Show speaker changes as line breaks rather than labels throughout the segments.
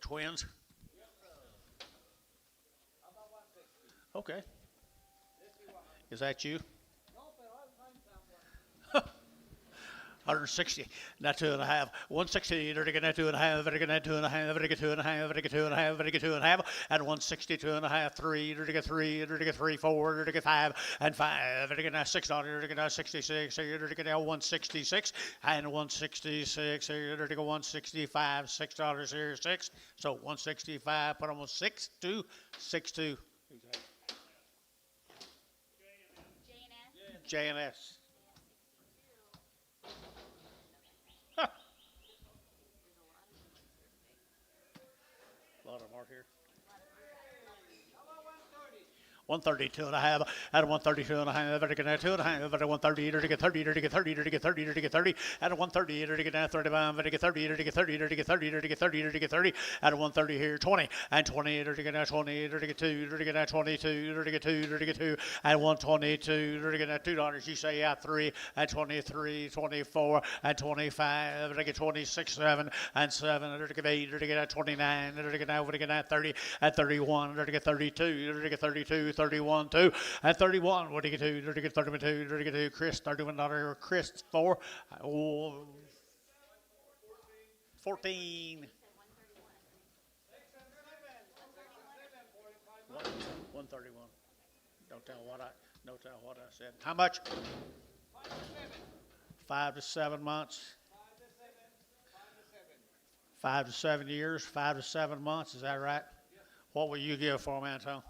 twins? Okay. Is that you? 160, not 2.5. 160, very good, 2.5, very good, 2.5, very good, 2.5, very good, 2.5, very good, 2.5, and 160, 2.5, 3, very good, 3, very good, 3, 4, very good, 5, and 5, very good, $6, very good, 66, very good, 166, and 166, very good, 165, $6 here, 6, so 165, put on 6, 2, 6, 2. J&S. A lot of them are here. 132 and a half, at 132 and a half, very good, 2.5, very 130, very good, 30, very good, 30, very good, 30, very good, 30, at 130, very good, 35, very good, 30, very good, 30, very good, 30, very good, 30, very good, 30, at 130 here, 20, and 20, very good, 20, very good, 2, very good, 22, very good, 2, very good, 2, at 122, very good, $2, you say, yeah, 3, at 23, 24, and 25, very good, 26, 7, and 7, very good, 8, very good, 29, very good, now, very good, 30, at 31, very good, 32, very good, 32, 31, 2, and 31, what do you get to? 30, 32, 32, Chris, $31, Chris, 4, 14. 131. Don't tell what I said. How much? 5 to 7 months. 5 to 7 years, 5 to 7 months, is that right? What will you give for them, Anton?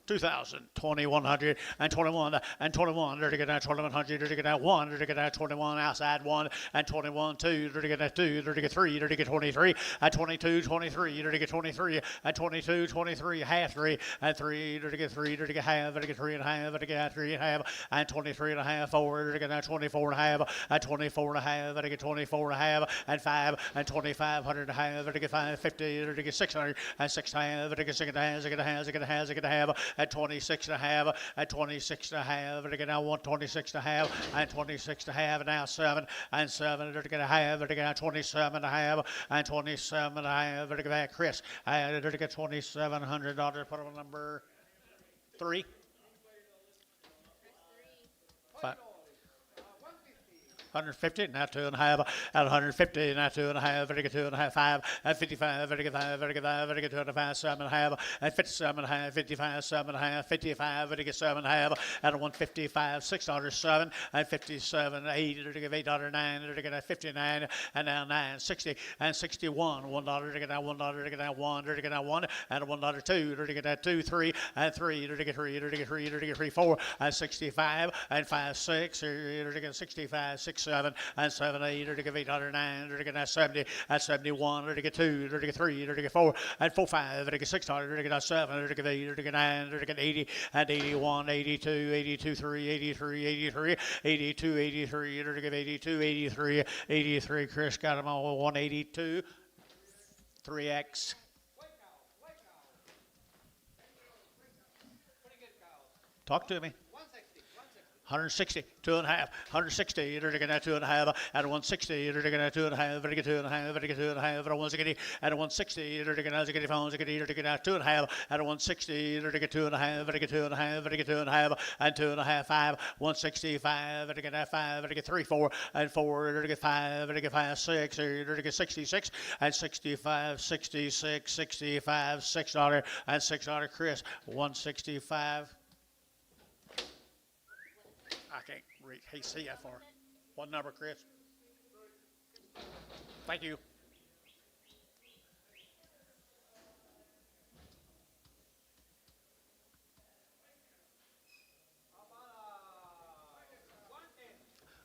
2,000, 2,100, and 21, and 21, dirty get out 2,100, dirty get out 1, dirty get out 21, outside 1, and 21, 2, dirty get out 2, dirty get 3, dirty get 23, at 22, 23, dirty get 23, at 22, 23, half 3, and 3, dirty get 3, dirty get half, dirty get 3.5, dirty get out 3.5, and 23.5, 4, dirty get out 24.5, at 24.5, dirty get 24.5, and 5, and 2,500 half, dirty get 550, dirty get 600, and 6.5, dirty get 6.5, at 26.5, at 26.5, they're going to 126.5, and 26.5, and now 7, and 7, they're going to have, they're going to 27.5, and 27.5, they're going to have Chris, they're going to get $2,700, put on number 3. 5. 150, now 2.5, at 150, now 2.5, very good, 2.5, 5, at 55, very good, 5, very good, 5, very good, 2.5, 7.5, at 57.5, 55, 7.5, 55, very good, 7.5, at 155, $6, 7, at 57, 8, very good, $8, 9, very good, 59, and now 9, 60, and 61, $1, very good, $1, very good, 1, very good, 1, and $1, 2, very good, 2, 3, and 3, very good, 3, very good, 3, very good, 3, 4, and 65, and 5, 6, very good, 65, 6, 7, and 7, 8, or to get 8, 9, or to get 70, at 71, or to get 2, or to get 3, or to get 4, and 4, 5, or to get 6, or to get 7, or to get 8, or to get 9, or to get 80, and 81, 82, 82, 3, 83, 83, 82, 83, or to get 82, 83, 83, Chris got them all 182, 3X. Talk to me. 160, 2.5, 160, you're taking that 2.5, at 160, you're taking that 2.5, very good 2.5, very good 2.5, at 160, at 160, you're taking that, you're taking that 2.5, at 160, you're taking 2.5, very good 2.5, very good 2.5, and 2.5, 5, 165, very good 5, very good 3, 4, and 4, you're taking 5, very good 5, 6, you're taking 66, and 65, 66, 65, $6, and $6, Chris, 165. I can't read. Hey, see that far. What number, Chris? Thank you.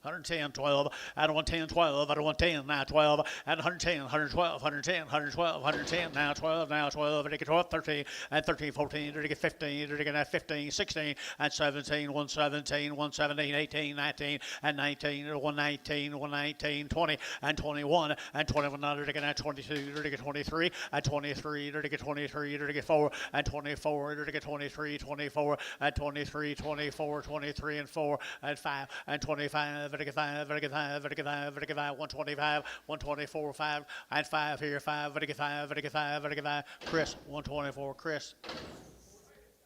$110, 12, at 110, 12, at 110, now 12, at 110, 112, 110, 112, 110, now 12, now 12, at 12, 13, and 13, 14, at 15, at 15, 16, and 17, 117, 117, 18, 19, and 19, 119, 119, 20, and 21, and 21, at 22, at 23, at 23, at 23, at 4, and 24, at 23, 24, at 23, 24, 23, and 4, and 5, and 25, vertical 5, vertical 5, vertical 5, vertical 5, 125, 124, 5, and 5 here, 5, vertical 5, vertical 5, vertical 5, Chris, 124, Chris,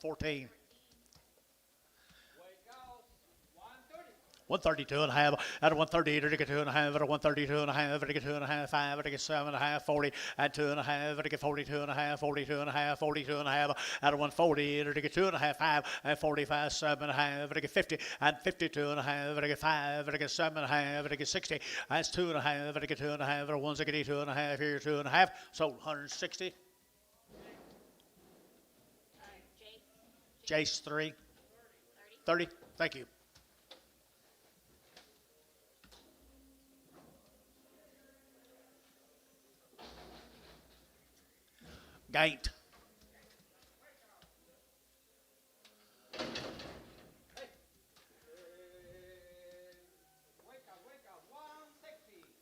14. 132 and a half, at a 138, vertical 2 and a half, at a 132 and a half, vertical 2 and a half, 5, vertical 7 and a half, 40, and 2 and a half, vertical 42 and a half, 42 and a half, 42 and a half, at a 140, vertical 2 and a half, 5, and 45, 7 and a half, vertical 50, and 52 and a half, vertical 5, vertical 7 and a half, vertical 60, that's 2 and a half, vertical 2 and a half, at a 162 and a half, here 2 and a half, so 160. Jace 3. 30. Thank you. Gaint.
Wake up,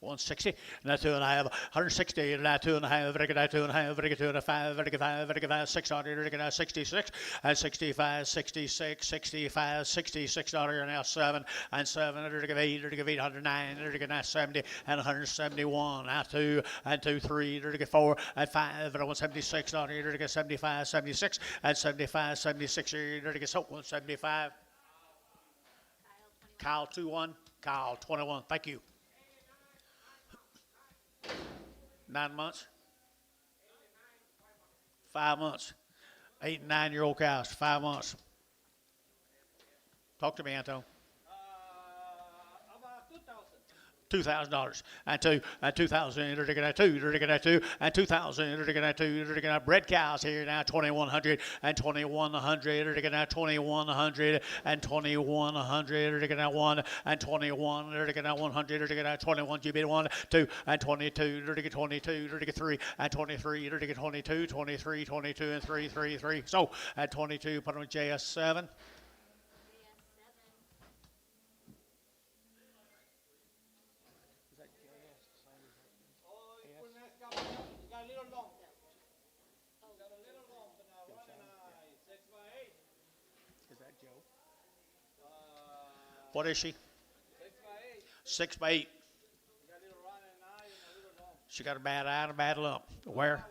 160, and that's 2 and a half, 160, and that's 2 and a half, vertical 2 and a half, vertical 2 and a 5, vertical 5, vertical 5, 600, vertical 66, and 65, 66, 65, 66, and now 7, and 7, vertical 8, vertical 8, 109, vertical 70, and 171, now 2, and 2, 3, vertical 4, and 5, vertical 176, vertical 75, 76, and 75, 76, vertical 175. Kyle 21, Kyle 21, thank you. 9 months, 5 months, 8 and 9-year-old cows, 5 months. Talk to me, Anton.
About
$2,000 and 2 and 2,000, two and 2,000, bred cows here now 2,100 and 2,100, now 2,100 and 2,100, now 1 and 21, now 100, now 21, GB 1, 2 and 22, 22, 3 and 23, 22, 23, 22 and 3, 3, 3. So at 22, put on JS7. What is she? 6 by 8. She got a bad eye and a bad lump. Where?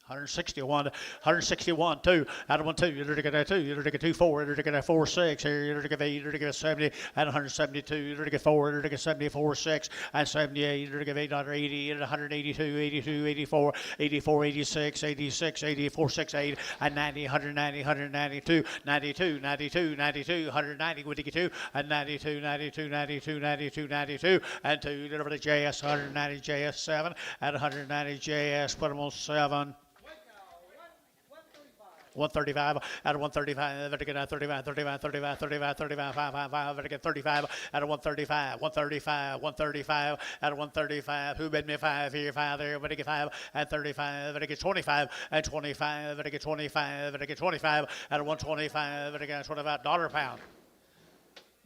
161, 161, 2, out of 1, 2, you're going to 2, you're going to 2, 4, you're going to 4, 6, here, you're going to 8, you're going to 70, and 172, you're going to 4, you're going to 74, 6, and 78, you're going to 880, and 182, 82, 84, 84, 86, 86, 84, 6, 8, and 90, 190, 192, 92, 92, 92, 190, 22, and 92, 92, 92, 92, 92, and 2, deliver the JS, 190 JS 7, and 190 JS, put them on 7. 135 out of 135, vertical 35, 35, 35, 35, 35, 5, 5, 5, vertical 35 out of 135, 135, 135 out of 135. Who bid me 5 here, 5 there, vertical 5 and 35, vertical 25 and 25, vertical 25, vertical 25 out of 125, vertical 25, dollar pound.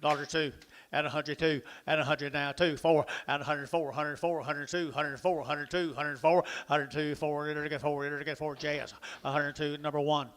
$2 and 102 and 100 now 2 4 and 104 104 102 104 102 104 102 4 4 4 JS 102 number 1.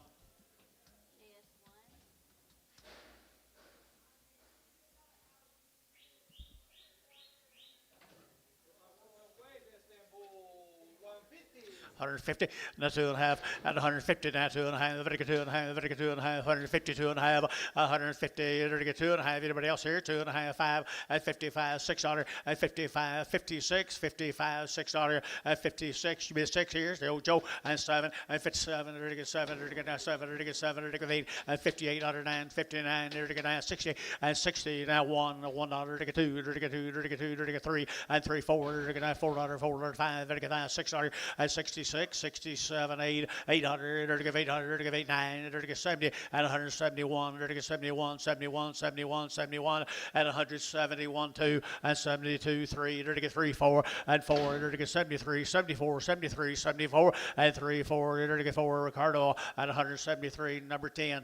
$150, now 2 and a half, at 150, now 2 and a half, vertical 2 and a half, vertical 2 and a half, 152 and a half, 150, vertical 2 and a half, anybody else here? 2 and a half, 5, at 55, $6, at 55, 56, 55, $6, at 56, you be 6 here, the old Joe, and 7, and 57, vertical 7, vertical now 7, vertical 7, vertical 8, and 58, 9, 59, vertical now 60, and 60, now $1, vertical 2, vertical 2, vertical 2, vertical 3, and 3, 4, vertical now $4, 4, 5, vertical now $6, and 66, 67, 8, 800, 800, 9, 70, and 171, 71, 71, 71, 71, and 171, 2, and 72, 3, 3, 4, and 4, 73, 74, 73, 74, and 3, 4, 4, Ricardo, and 173, number 10.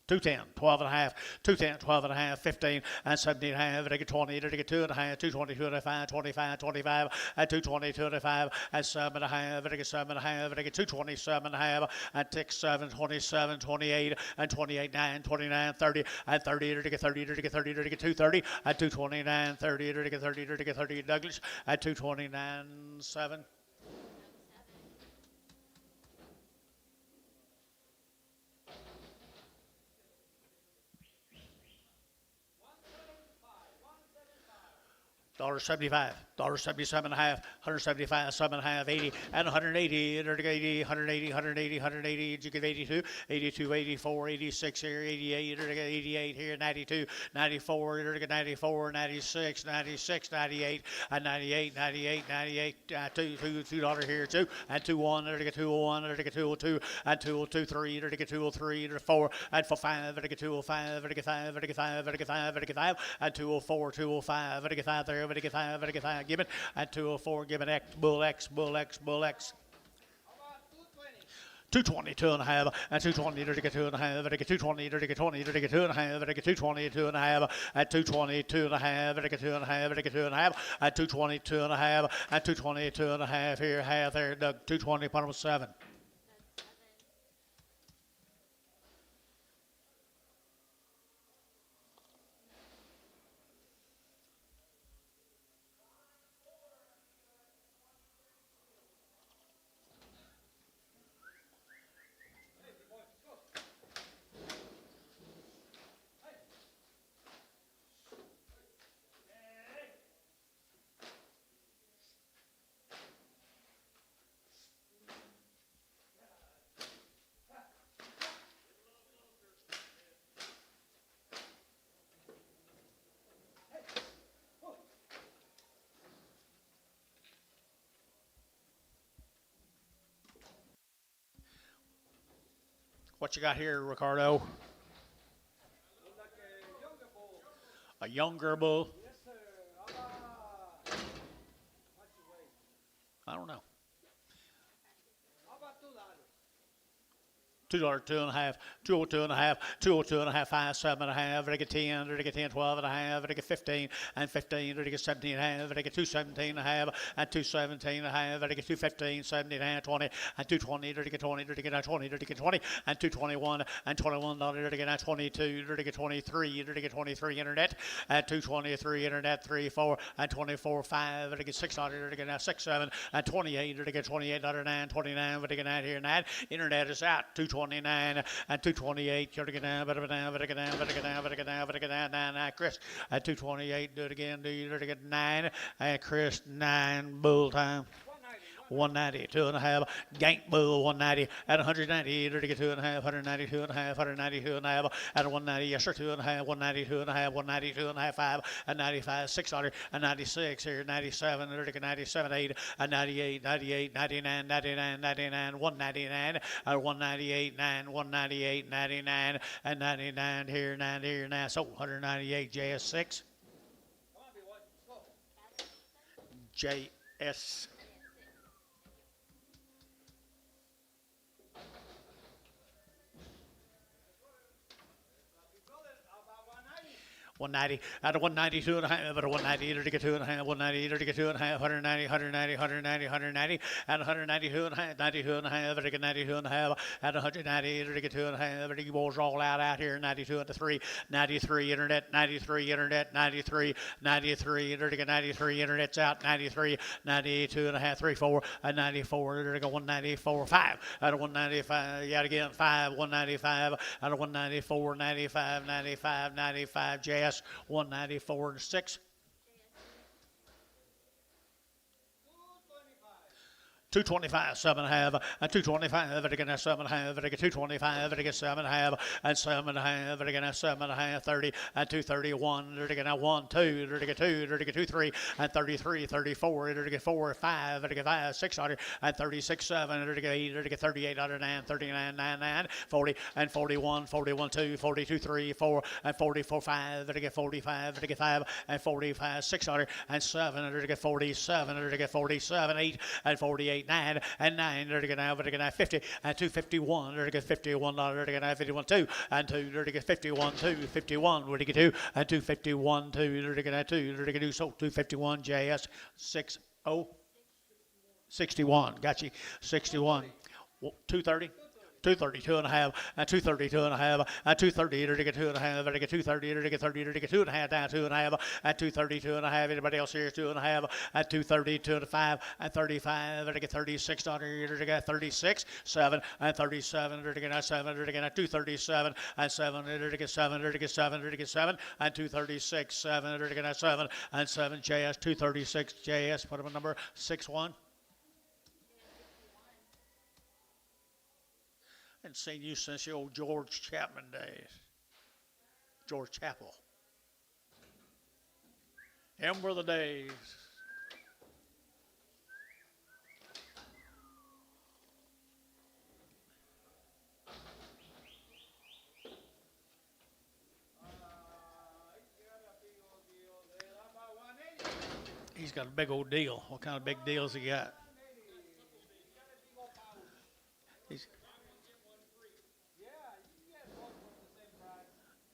210, 12 and a half, 210, 12 and a half, 15 and 17 and a half, 20, 2 and a half, 222 and a half, 25, 25 and 222 and a half, and 7 and a half, 7 and a half, 227 and a half, and 6, 7, 27, 28 and 28, 9, 29, 30 and 30, 30, 30, 230 and 229, 30, 30, 30 Douglas at 229, 7. $1.75, $1.77 and a half, 175, 7 and a half, 80 and 180, 180, 180, 180, 180. You get 82, 82, 84, 86 here, 88, 88 here, 92, 94, 94, 96, 96, 98, and 98, 98, 98. $2 here, 2 and 21, 201, 202, and 202, 3, 203, 4 and 45, 205, 5, 5, and 204, 205, 5 there. 5, give it, and 204, give it X, bull X, bull X, bull X. 222 and a half, and 220, 2 and a half, 220, 20, 2 and a half, 222 and a half, and 222 and a half, 2 and a half, 2 and a half, and 222 and a half, and 222 and a half here, half there, Doug, 220, put 7. What you got here, Ricardo?
Look like a younger bull.
A younger bull?
Yes, sir. What's your weight?
I don't know.
How about $2?
$2, 2 and a half, 202 and a half, 202 and a half, 5, 7 and a half, 10, 12 and a half, 15 and 15, 17 and a half, 217 and a half, and 217 and a half, 215, 17 and 20, and 220, 20, 20, and 221 and $21, 22, 23 internet, and 223 internet, 3, 4, and 24, 5, $6, 6, 7, and 28, $28, 29, here, 9, internet is out, 229 and 228. You're getting down, better get down. Chris at 228. Do it again. Do you get 9? And Chris 9. Bull time. 190, 2 and a half, Gank Bull 190 at 190, 2 and a half, 192 and a half, 192 and a half at 190, yes sir, 2 and a half, 192 and a half, 192 and a half, 5 and 95, 600 and 96 here, 97, 97, 8 and 98, 98, 99, 99, 99, 199 and 198, 9, 198, 99 and 99 here, 9 here now, so 198 JS6. JS 190 out of 192 and a half, but 190 2 and a half, 190 2 and a half, 190, 190, 190, 190, and 192 and a half, 92 and a half, 92 and a half, and 190 2 and a half. You boys all out here, 92 and 3, 93 internet, 93 internet, 93, 93, 93 internet's out, 93, 92 and a half, 3, 4, and 94, 194, 5, out of 195, yet again 5, 195, out of 194, 95, 95, 95, JS 194 and 6. 225, 7 and a half, and 225, again 7 and a half, 225, again 7 and a half, and 7 and a half, again 7 and a half, 30, and 231, again 1, 2, 2, 3, and 33, 34, 4, 5, 5, 600, and 36, 7, 8, 38, 9, 39, 99, 40, and 41, 41, 2, 42, 3, 4, and 44, 5, 45, 5, and 45, 600, and 7, 47, 47, 8, and 48. 38, 9, and 9, dirty now, but again, 50, and 251, dirty $51, dirty now, 51, 2, and 2, dirty 51, 2, 51, dirty 2, and 251, 2, dirty now, 2, dirty 2, so 251, JS, 60, 61, got you, 61, 230. 232 and a half, and 232 and a half, and 230, to get 2 and a half, to get 230, to get 30, to get 2 and a half, down 2 and a half, and 232 and a half. Anybody else here is 2 and a half, and 230, 2 and a 5, and 35, to get 36, to get 36, 7, and 37, to get 7, to get 237, and 7, to get 7, to get 7, to get 7, and 236, 7, to get 7, and 7, JS, 236, JS, put them a number, 61. And seen you since the old George Chapman days. George Chapel. Them were the days. He's got a big old deal. What kind of big deals he got? He's,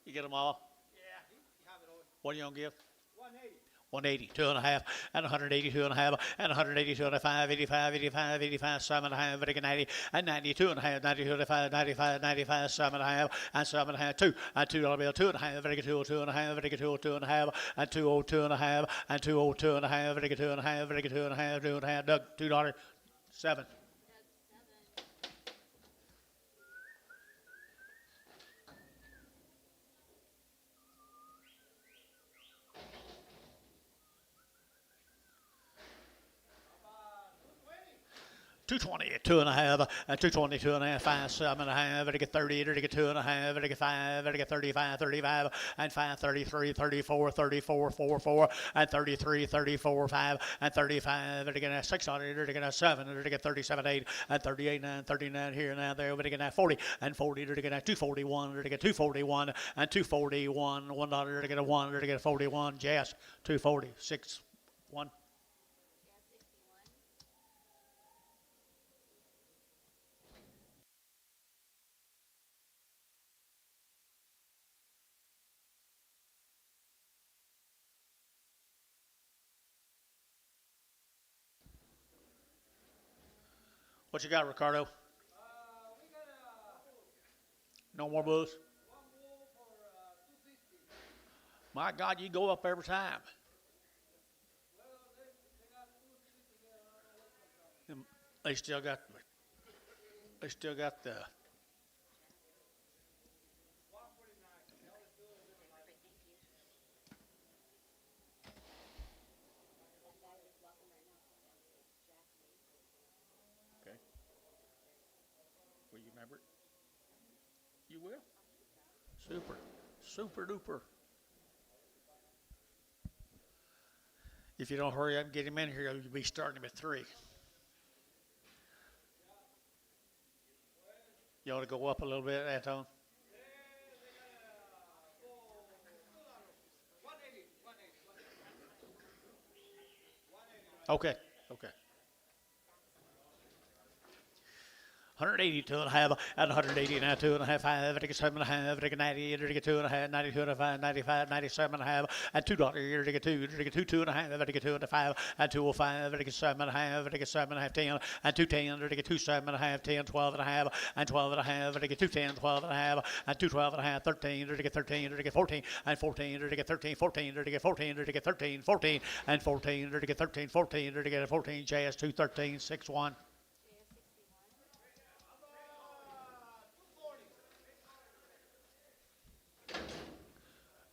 you get them all?
Yeah, he have it all.
What are you going to give?
180.
180, 2 and a half, and 182 and a half, and 182 and a 5, 85, 85, 85, 7 and a half, 90, and 92 and a half, 92 and a 5, 95, 95, 7 and a half, and 7 and a half, 2, and $2 bill, 2 and a half, 202 and a half, 202 and a half, and 202 and a half, and 202 and a half, 2 and a half, 2 and a half, 2 and a half, Doug, $2, 7. $220, 2 and a half, 222 and a half, 5, 7 and a half, to get 30, to get 2 and a half, to get 5, to get 35, 35, and 5, 33, 34, 34, 4, 4, and 33, 34, 5, and 35, to get 600, to get 7, to get 37, 8, and 38, 9, 39 here and now there, to get 40, and 40, to get 241, to get 241, and 241, $1, to get a 1, to get 41, Jazz, 240, 6, 1. What you got, Ricardo?
We got
No more bulls?
one bull for 250.
My God, you go up every time.
Well, they got 250 there. I don't know what comes out.
They still got the.
149. They always do it a little lighter.
Okay. Will you remember it? You will? Super. Super duper. If you don't hurry up and get him in here, you'll be starting him at 3. You ought to go up a little bit, Anton.
180.
Okay. Okay. 182 and a half, and 180 and a 2 and a half, 5, to get 7 and a half, to get 90, to get 2 and a half, 92 and a 5, 95, 97 and a half, and $2, to get 2, to get 2 and a half, to get 2 and a 5, and 205, to get 7 and a half, to get 7 and a half, 10, and 210, to get 2, 7 and a half, 10, 12 and a half, and 12 and a half, to get 210, 12 and a half, and 212 and a half, 13, to get 13, to get 14, and 14, to get 13, 14, to get 14, to get 13, 14, and 14, to get 13, 14, to get 14, JS 213, 61.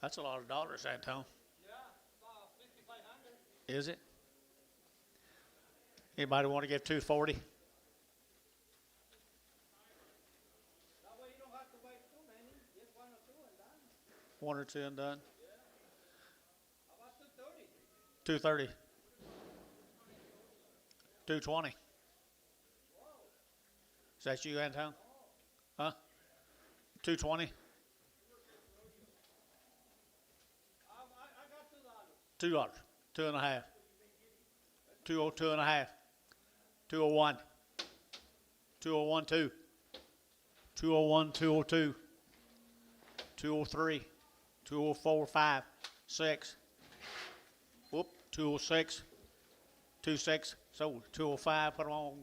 That's a lot of dollars, Anton.
Yeah, about 5,500.
Is it? Anybody want to give 240?
That way you don't have to wait too many. Just 1 or 2 and done.
1 or 2 and done.
How about 230?
230. 220. Is that you, Anton? Huh? 220.
I got $2.
$2. 2 and a half. 202 and a half. 201, 201, 2, 201, 202, 203, 204, 5, 6. Whoop, 206, 26. Sold 205. Put them on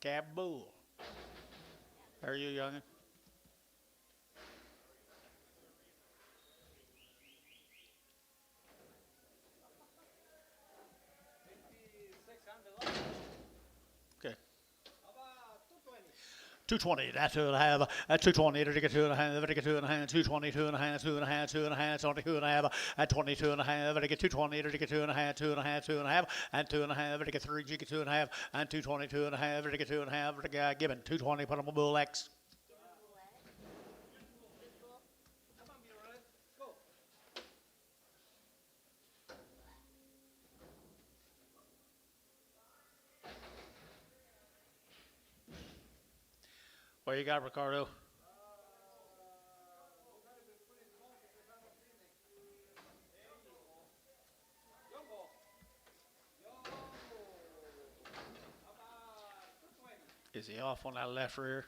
cab bull. There you youngin. Okay. 220, that's 2.5, 220, to get 2.5, to get 2.5, 220, 2.5, 2.5, 2.5, 22.5, at 22.5, to get 220, to get 2.5, 2.5, 2.5, and 2.5, to get 3, to get 2.5, and 222.5, to get 2.5, to get given 220, put them on bull X. What you got, Ricardo? Is he off on that left rear?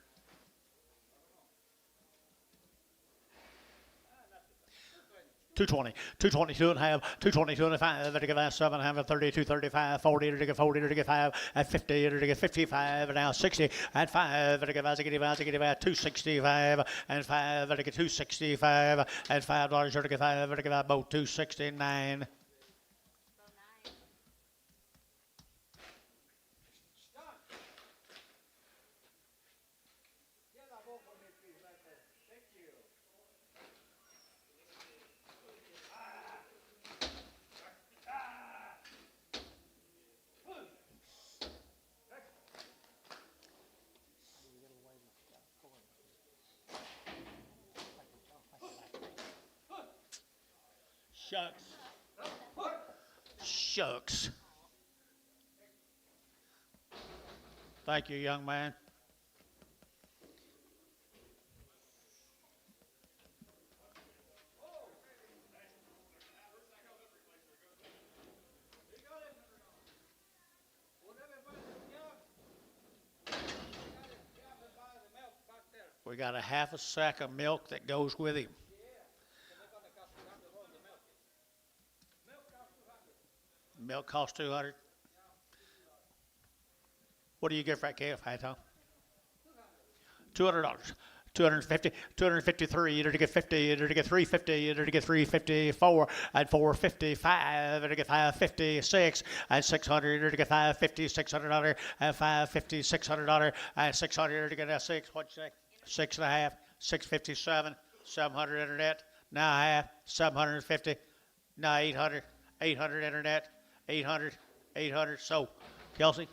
$220, 222.5, 222.5, to get 7.5, 32, 35, 40, to get 40, to get 5, at 50, to get 55, and now 60, at 5, to get 265, and 5, to get 265, and $5, to get 5, to get about 269. Shucks. Shucks. Thank you, young man. We got a half a sack of milk that goes with him. Milk costs 200. What do you get for that calf, hey, Tom? $200. 250, 253, to get 50, to get 350, to get 354, and 455, to get 556, and 600, to get 550, $600, and 550, $600, and 600 to get a 6, what'd you say? 6.5, 657, 700 internet, now half, 750, now 800, 800 internet, 800, 800. So, Kelsey,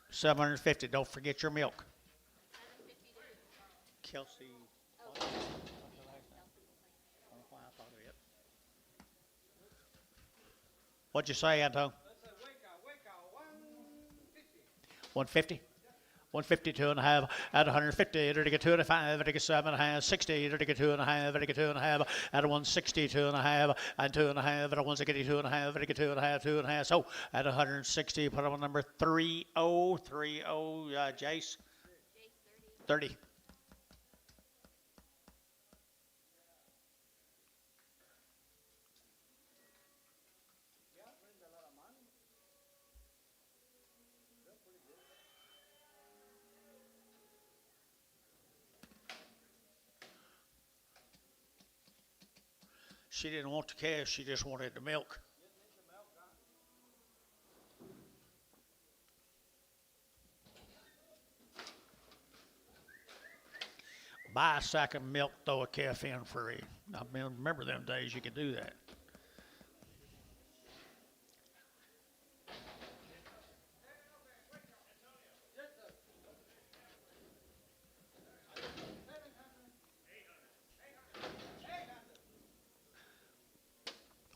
750. Don't forget your milk. Kelsey. What'd you say, Anton? 150. 152.5 at 150 to get 2.5 to get 7.5 60 to get 2.5 to get 2.5 at 162.5 and 2.5 at 162.5 to get 2.5 2.5. So at 160, put on number 3030 Jace 30. She didn't want the calf, she just wanted the milk. Buy a sack of milk, throw a calf in free. I mean, remember them days you could do that.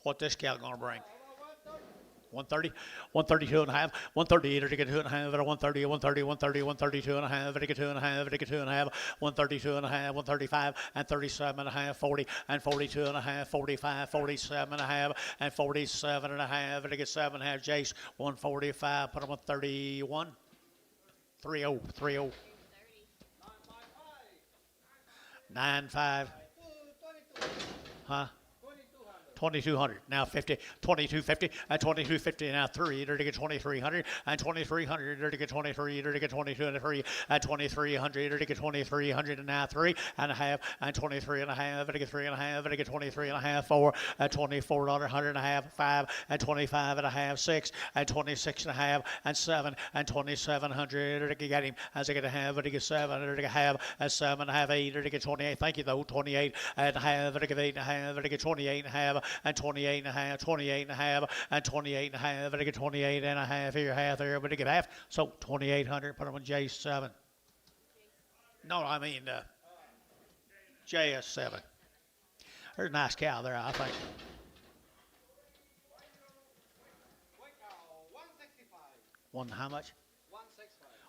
What this cow gonna bring? 130, 132 and a half, 138 or to get 2.5 at a 130, 130, 130, 132 and a half, to get 2.5, to get 2.5, 132 and a half, 135 and 37 and a half, 40 and 42 and a half, 45, 47 and a half, and 47 and a half, to get 7.5. Jace 145, put him on 31, 30, 30, 95, huh? 2200, now 50, 2250, and 2250, now 3, to get 2300, and 2300, to get 23, to get 2203, and 2300, to get 2300, and now 3 and a half, and 23 and a half, to get 3 and a half, to get 23 and a half, 4, and 24 $100 and a half, 5, and 25 and a half, 6, and 26 and a half, and 7, and 2700, to get him, as I get a half, to get 7, to get half, and 7 and a half, 8, to get 28, thank you though, 28 and a half, to get 8 and a half, to get 28 and a half, and 28 and a half, 28 and a half, and 28 and a half, to get 28 and a half here, half there, but to get half, so 2800, put them on J7. No, I mean JS7. There's a nice cow there, I think. One, how much?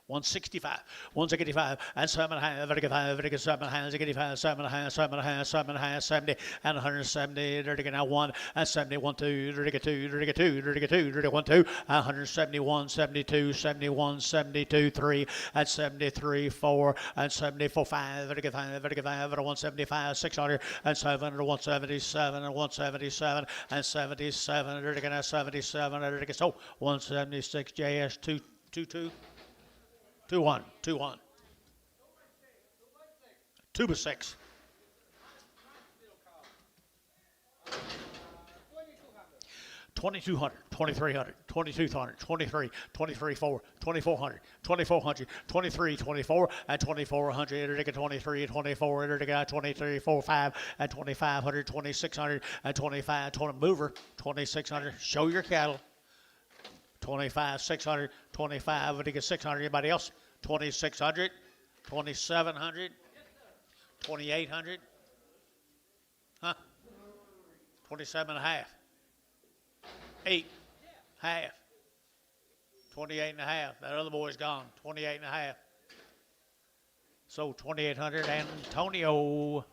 165, 165, and 7.5, very good 5, very good 7.5, 85, 7.5, 7.5, 7.5, 70, and 170, dirty now 1, and 71, 2, dirty 2, dirty 2, dirty 2, dirty 1, 2, 171, 72, 71, 72, 3, and 73, 4, and 74, 5, very good 5, very good 5, and 175, 600, and 7, and 177, and 177, and 77, dirty now 77, dirty so 176, JS 222. 2-1, 2-1. 2 to 6. 2200, 2300, 2200, 23, 23, 4, 2400, 2400, 23, 24, and 2400, enter to 23, 24, enter to 23, 4, 5, and 2500, 2600, and 25, 20, mover, 2600, show your cattle. 25, 600, 25, but he gets 600. Anybody else? 2600, 2700, 2800. Huh? 27 and a half. 8, half. 28 and a half. That other boy's gone. 28 and a half. So 2800, Antonio.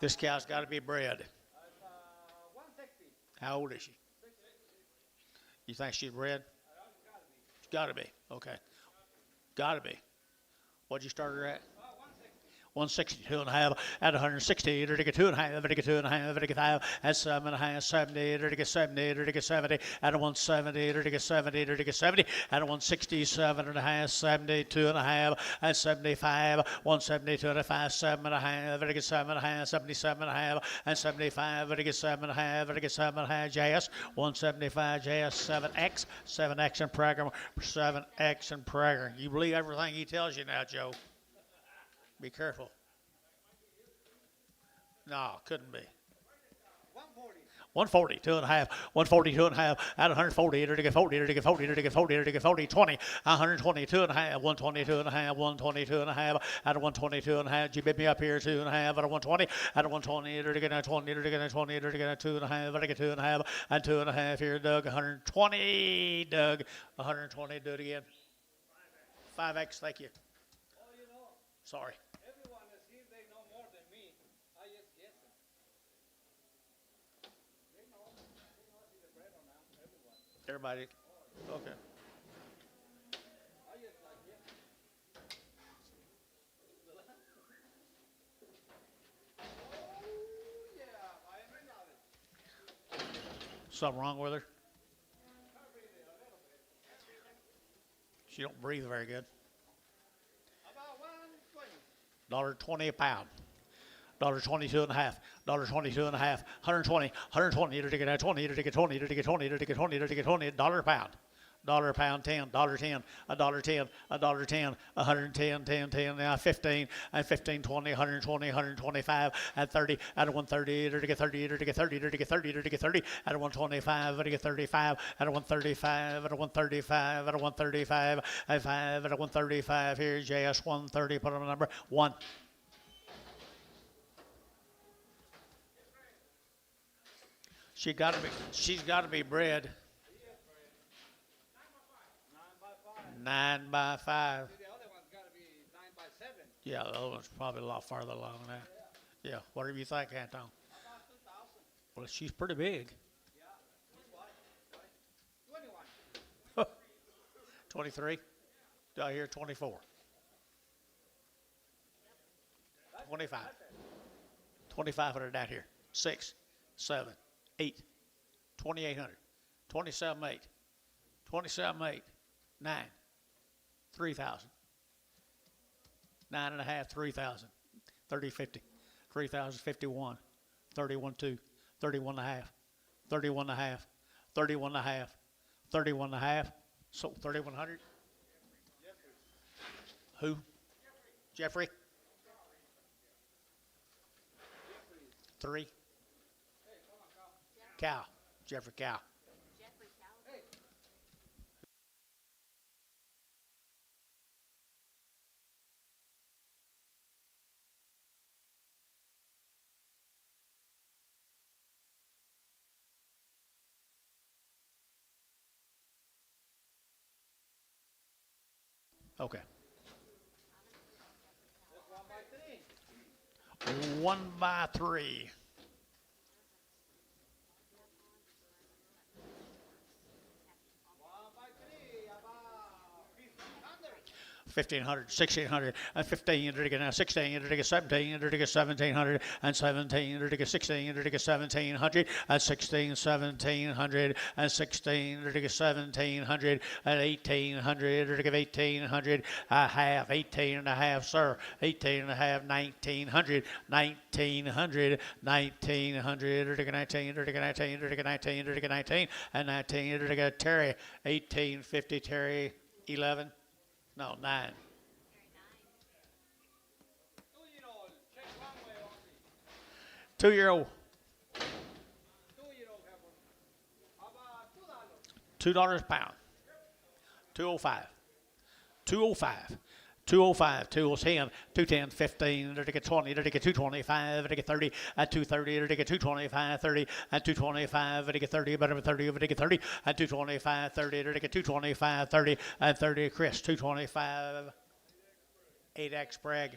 This cow's got to be bred.
160.
How old is she?
6.
You think she's bred? It's got to be. Okay. Got to be. What'd you start her at? 160, 2 and a half, at 160, to get 2 and a half, to get 2 and a half, to get 5, at 7 and a half, 70, to get 70, to get 70, at 170, to get 70, to get 70, at 167 and a half, 72 and a half, at 75, 172 and a half, 7 and a half, to get 7 and a half, 77 and a half, and 75, to get 7 and a half, to get 7 and a half, JS, 175, JS, 7X, 7X and Prager, 7X and Prager. You believe everything he tells you now, Joe? Be careful. No, couldn't be.
140.
140, 2 and a half, 140, 2 and a half, at 140, to get 40, to get 40, to get 40, to get 40, 20, 120, 2 and a half, 122 and a half, 122 and a half, at 122 and a half, you bid me up here, 2 and a half, at 120, at 120, to get a 20, to get a 20, to get a 2 and a half, to get 2 and a half, and 2 and a half here, Doug, 120, Doug, 120, do it again. 5X, thank you.
Oh, you know,
Sorry.
everyone is here, they know more than me. I just guess them. They know see the bread on now, everyone.
Everybody, okay.
I just like it. Oh, yeah, I am knowledge.
Something wrong with her? She don't breathe very good.
About 120.
$1.20 a pound. $1.22 and a half. $1.22 and a half. 120. 120. To get 20. To get 20. To get 20. To get 20. To get 20. $1 a pound. dollar a pound, 10, $10, $1.10, $1.10, 110, 10, 10, now 15, and 15, 20, 120, 125, and 30, at 130, to get 30, to get 30, to get 30, to get 30, at 125, to get 35, at 135, at 135, at 135, at 5, at 135, here's JS 130, put on a number, 1. She's got to be bred. 9 by 5.
The other one's got to be 9 by 7.
Yeah, the other one's probably a lot farther along than that. Yeah, whatever you think, Anton.
About 2,000.
Well, she's pretty big.
Yeah. What? 21.
23. Do I hear 24? 25. 2,500 down here. 6, 7, 8, 2,800. 27, 8. 27, 8. 9. 3,000. 9.5, 3,000. 30, 50. 3,000, 51. 31, 2. 31.5. 31.5. 31.5. 31.5. So 3,100. Who? Jeffrey. 3. Cow. Jeffrey Cow. Okay.
That's 1 by 3.
1 by 3.
1 by 3, about 1,500.
1,500, 1,600, and 1,500 again. Now 1,600 again, 1,700 again, 1,700, and 1,700 again, 1,600 again, 1,700, and 16, 1,700, and 1,600 again, 1,700, and 1,800 again, 1,800, a half, 18 and a half, sir, 18 and a half, 1,900, 1,900, 1,900 again, 1,900 again, 1,900 again, 1,900 again, 19, and 1,900 again, Terry, 1,850, Terry, 11. No, 9.
2-year-old, check one way only.
2-year-old,
2-year-old have one. About $2.
$2 a pound. 205. 205. 205, 210, 210, 15, to get 20, to get 225, to get 30, at 230, to get 225, 30, at 225, to get 30, better 30, to get 30, at 225, 30, to get 225, 30, at 30, Chris, 225, 8X Bragg.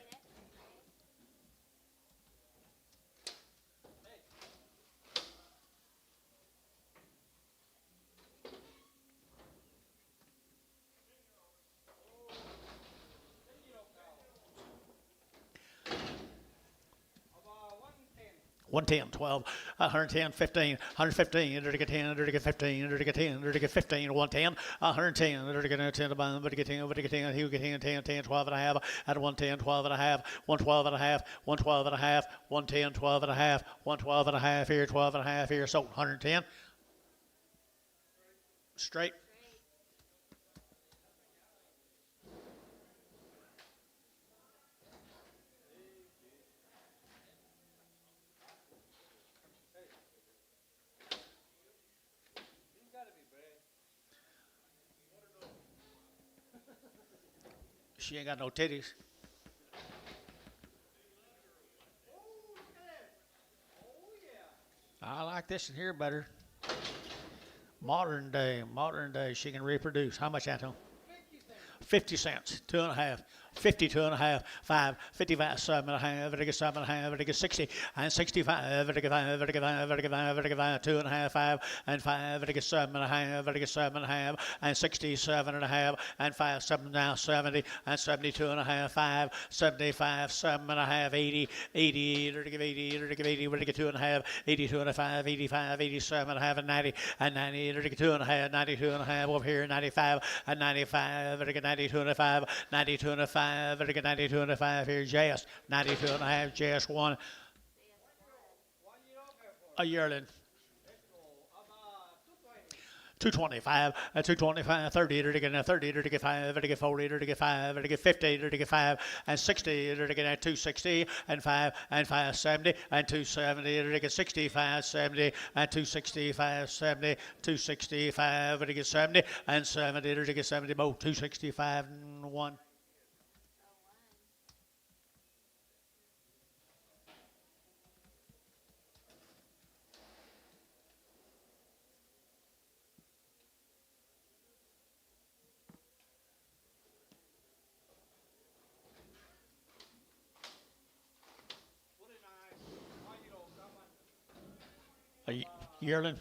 About 110.
110, 12, 110, 15, 115, to get 10, to get 15, to get 10, to get 15, 110, 110, to get 10, to buy them, to get 10, to get 10, he would get 10, 10, 10, 12 and a half, at 110, 12 and a half, 112 and a half, 112 and a half, 110, 12 and a half, 112 and a half here, 12 and a half here, so 110. Straight.
He's got to be bred.
She ain't got no titties.
Oh, look at that. Oh, yeah.
I like this in here better. Modern day, she can reproduce. How much, Anton?
50 cents.
50 cents, 2.5, 52 and a half, 5, 55, 7.5, it gets 7.5, it gets 60, and 65, it gets 5, it gets 5, it gets 5, it gets 5, 2.5, 5, and 5, it gets 7.5, it gets 7.5, and 67.5, and 5, 7 now 70, and 72.5, 5, 75, 7.5, 80, 80, it gets 80, it gets 80, it gets 2.5, 82.5, 85, 87.5, and 90, and 90, it gets 2.5, 92.5 over here, 95, and 95, it gets 92.5, 92.5. It get 92.5 here, JS 92.5, JS 1,
1 year old have
a yearling,
About
225, 225, 30, 30, 35, 40, 35, 50, 35, and 60, 260, and 5, and 570, and 270, 65, 70, and 265, 70, 265, 70, and 70, 70, both 265 and 1. A yearling.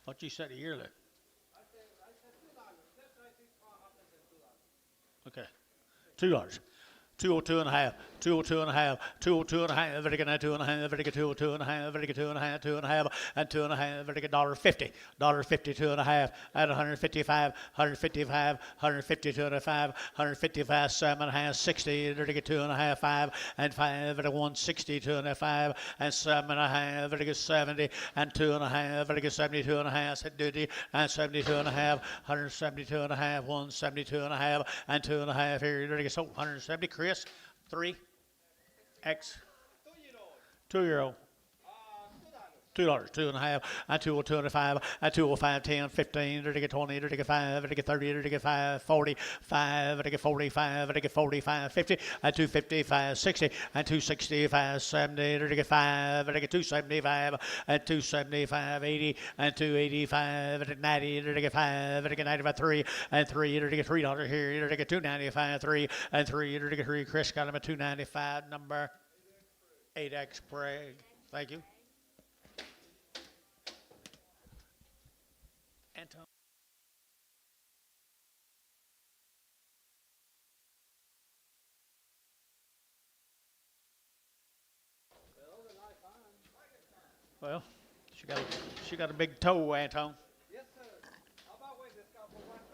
What you said a yearling? Okay. $2. 202 and a half, 202 and a half, 202 and a half, very good, 2 and a half, very good, 202 and a half, very good, 2 and a half, 2 and a half, and 2 and a half, very good, $1.50, $1.50, 2 and a half, at 155, 155, 152 and a 5, 155, 7 and a half, 60, very good, 2 and a half, 5, and 5, very good, 160, 2 and a 5, and 7 and a half, very good, 70, and 2 and a half, very good, 72 and a half, said duty, and 72 and a half, 172 and a half, 172 and a half, and 2 and a half, here, very good, so 170, Chris. 3 X 2-year-old $2, 2 and a half, and 202 and a 5, and 205, 10, 15, 20, 5, 30, 5, 40, 5, 45, 45, 50, and 255, 60, and 265, 70, 5, 275, and 275, 80, and 285, 90, 5, 95, 3, and 3, $3 here, 295, 3, and 3, Chris got him at 295, number 8X Bred. Thank you. Anton. Well, she got a big toe, Anton.
Yes, sir. How about weight this cow for 130?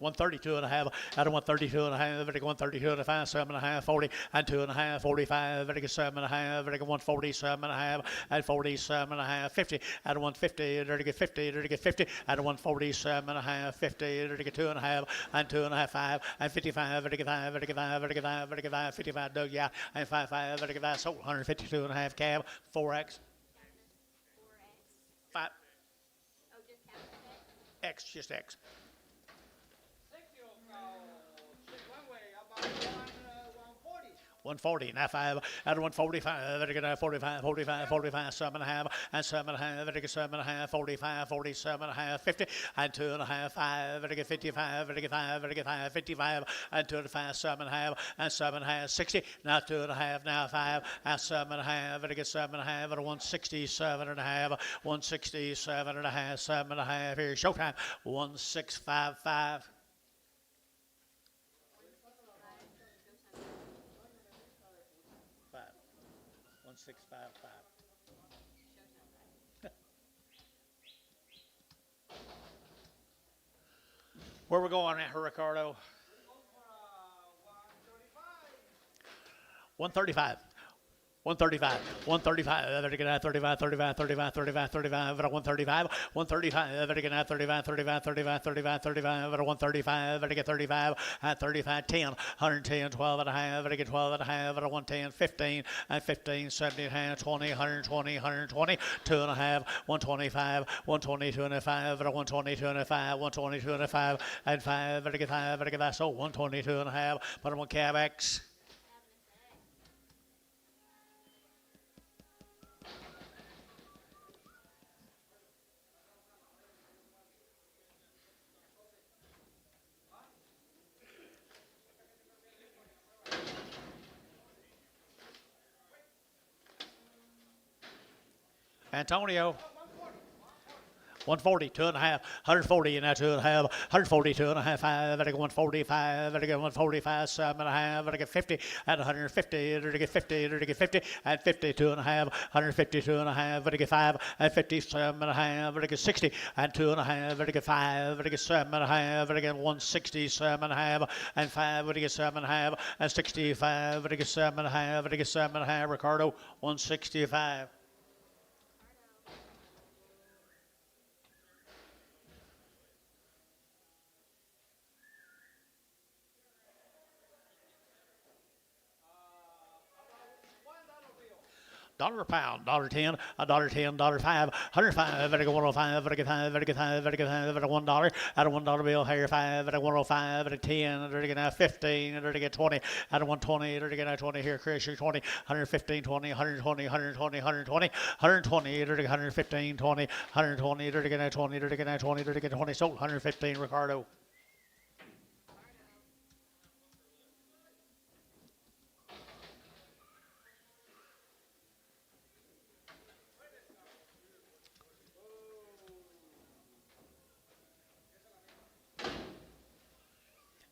132 and a half, out of 132 and a half, very good, 132 and a 5, 7 and a half, 40, and 2 and a half, 45, very good, 7 and a half, very good, 147 and a half, and 47 and a half, 50, out of 150, very good, 50, very good, 50, out of 147 and a half, 50, very good, 2 and a half, and 2 and a half, 5, and 55, very good, 5, very good, 5, very good, 5, very good, 5, 55, Doug, yeah, and 55, very good, 5, so 152 and a half, cab, 4X. 5.
Oh, just count
X, just X.
6-year-old cow, 6 one way, about 140.
140, now 5, out of 145, very good, 45, 45, 45, 7 and a half, and 7 and a half, very good, 7 and a half, 45, 47 and a half, 50, and 2 and a half, 5, very good, 55, very good, 5, very good, 5, 55, and 2 and a half, 7 and a half, and 7 and a half, 60, now 2 and a half, now 5, and 7 and a half, very good, 7 and a half, and 167 and a half, 167 and a half, 7 and a half, here's showtime, 1655. 1655. Where we going at, Ricardo? 135. 135, 135, very good, 35, 35, 35, 35, 35, 135, 135, very good, 35, 35, 35, 35, 35, 135, very good, 35, 35, 10, 110, 12 and a half, very good, 12 and a half, 110, 15, and 15, 70 and a half, 20, 120, 120, 2 and a half, 125, 122 and a 5, 122 and a 5, 122 and a 5, and 5, very good, 5, very good, so 122 and a half, put them on cab X. Antonio. 140, 2.5, 140 and now 2.5, 140, 2.5, 5, and I get 145, and I get 145, 7.5, and I get 50, and 150, and I get 50, and I get 50, and 52.5, 152.5, and I get 5, and 57.5, and I get 60, and 2.5, and I get 5, and I get 7.5, and I get 167.5, and 5, and I get 7.5, and 65, and I get 7.5, and I get 7.5, Ricardo, 165. Dollar a pound, $1.10, $1.10, $1.05, 105, and I go 105, and I get 5, and I get 5, and I get 5, and I $1, at a $1 bill, here 5, and I 105, and a 10, and I get now 15, and I get 20, at a 120, and I get now 20, here, Chris, you're 20, 115, 20, 120, 120, 120, 120, and I get 115, 20, 120, and I get now 20, and I get now 20, and I get 20, sold, 115, Ricardo.